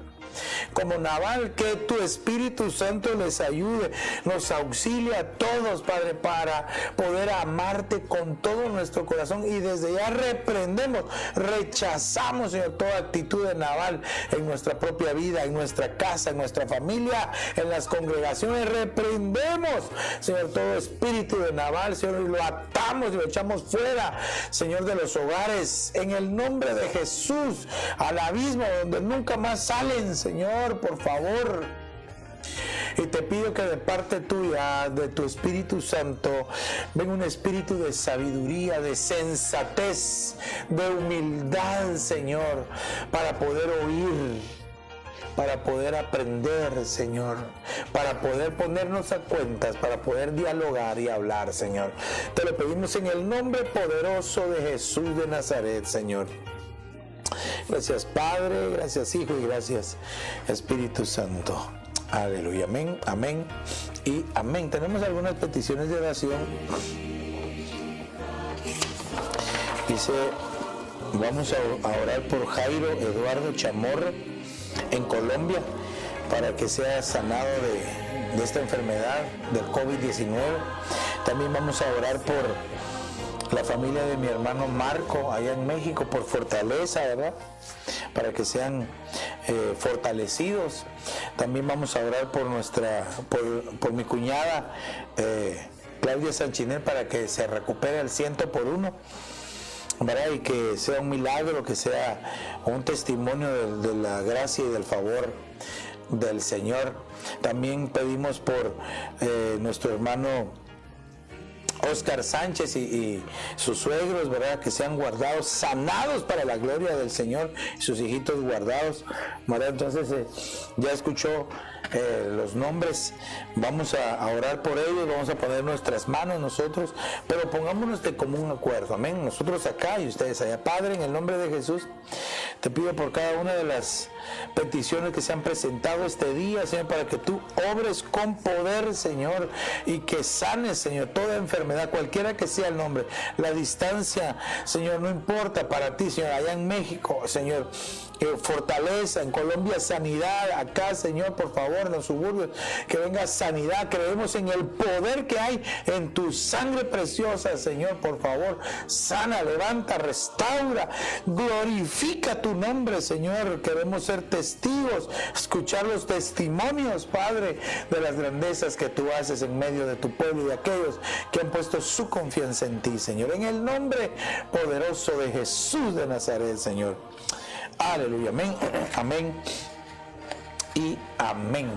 como Nabal, que tu Espíritu Santo les ayude, nos auxilia a todos, Padre, para poder amarte con todo nuestro corazón, y desde ya reprendemos, rechazamos, Señor, toda actitud de Nabal en nuestra propia vida, en nuestra casa, en nuestra familia, en las congregaciones. Reprendemos, Señor, todo espíritu de Nabal, Señor, y lo atamos y lo echamos fuera, Señor, de los hogares, en el nombre de Jesús, al abismo donde nunca más salen, Señor, por favor. Y te pido que de parte tuya, de tu Espíritu Santo, venga un espíritu de sabiduría, de sensatez, de humildad, Señor, para poder oír, para poder aprender, Señor, para poder ponernos a cuentas, para poder dialogar y hablar, Señor. Te lo pedimos en el nombre poderoso de Jesús de Nazaret, Señor. Gracias, Padre, gracias, Hijo, y gracias, Espíritu Santo. Aleluya, amén, amén y amén. Tenemos algunas peticiones de oración. Dice, vamos a orar por Jairo Eduardo Chamorro en Colombia, para que sea sanado de esta enfermedad del COVID-19. También vamos a orar por la familia de mi hermano Marco allá en México, por fortaleza, ¿verdad? Para que sean fortalecidos. También vamos a orar por mi cuñada Claudia Sanchinel, para que se recupere al 100%, ¿verdad? Y que sea un milagro, que sea un testimonio de la gracia y del favor del Señor. También pedimos por nuestro hermano Oscar Sánchez y sus suegros, ¿verdad? Que sean guardados, sanados para la gloria del Señor, y sus hijitos guardados, ¿verdad? Entonces ya escuchó los nombres. Vamos a orar por ellos, vamos a poner nuestras manos nosotros, pero pongámonos de común acuerdo, amén. Nosotros acá y ustedes allá. Padre, en el nombre de Jesús, te pido por cada una de las peticiones que se han presentado este día, Señor, para que tú obres con poder, Señor, y que sanes, Señor, toda enfermedad, cualquiera que sea el nombre. La distancia, Señor, no importa para ti, Señor. Allá en México, Señor, fortaleza, en Colombia sanidad, acá, Señor, por favor, en los suburbios, que venga sanidad. Creemos en el poder que hay en tu sangre preciosa, Señor, por favor, sana, levanta, restaura, glorifica tu nombre, Señor. Queremos ser testigos, escuchar los testimonios, Padre, de las grandezas que tú haces en medio de tu pueblo y de aquellos que han puesto su confianza en ti, Señor, en el nombre poderoso de Jesús de Nazaret, Señor. Aleluya, amén, amén y amén.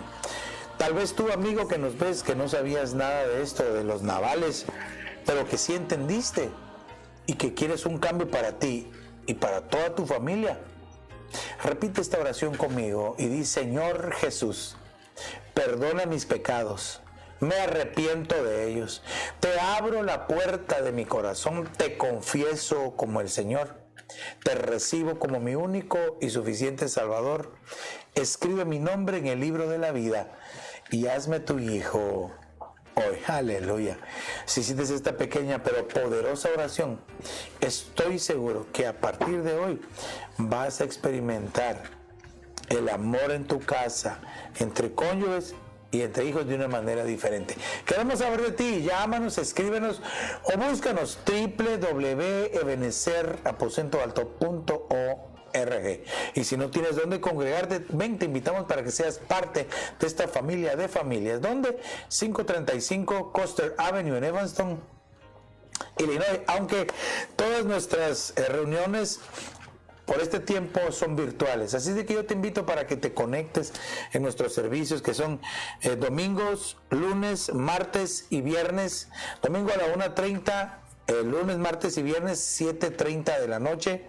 Tal vez tú, amigo, que nos ves, que no sabías nada de esto, de los navales, pero que sí entendiste y que quieres un cambio para ti y para toda tu familia. Repite esta oración conmigo y di: Señor Jesús, perdona mis pecados, me arrepiento de ellos, te abro la puerta de mi corazón, te confieso como el Señor, te recibo como mi único y suficiente Salvador. Escribe mi nombre en el libro de la vida y hazme tu hijo hoy. Aleluya. Si hiciste esta pequeña pero poderosa oración, estoy seguro que a partir de hoy vas a experimentar el amor en tu casa, entre cónyuges y entre hijos de una manera diferente. Queremos saber de ti. Llámanos, escríbenos o búscanos www.ebenezeraposentoalto.org. Y si no tienes dónde congregarte, ven, te invitamos para que seas parte de esta familia de familias. ¿Dónde? 535 Custer Avenue en Evanston, Illinois. Aunque todas nuestras reuniones por este tiempo son virtuales, así de que yo te invito para que te conectes en nuestros servicios, que son domingos, lunes, martes y viernes. Domingo a la 1:30, lunes, martes y viernes 7:30 de la noche.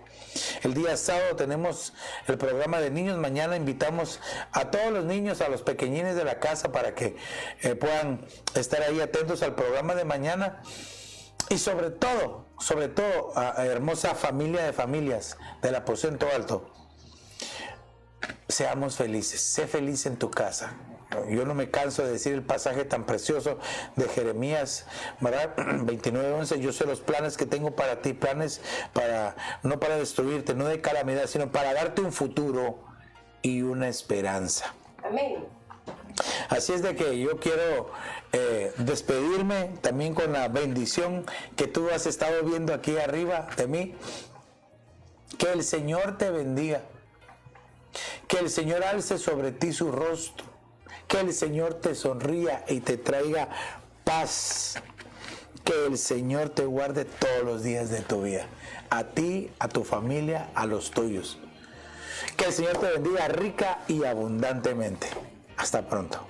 El día sábado tenemos el programa de niños. Mañana invitamos a todos los niños, a los pequeñines de la casa, para que puedan estar ahí atentos al programa de mañana. Y sobre todo, hermosa familia de familias del Aposento Alto, seamos felices, sé feliz en tu casa. Yo no me canso de decir el pasaje tan precioso de Jeremías, ¿verdad? 29:11, yo sé los planes que tengo para ti, planes no para destruirte, no de calamidad, sino para darte un futuro y una esperanza. Amén. Así es de que yo quiero despedirme también con la bendición que tú has estado viendo aquí arriba de mí. Que el Señor te bendiga, que el Señor alce sobre ti su rostro, que el Señor te sonría y te traiga paz, que el Señor te guarde todos los días de tu vida, a ti, a tu familia, a los tuyos. Que el Señor te bendiga rica y abundantemente. Hasta pronto.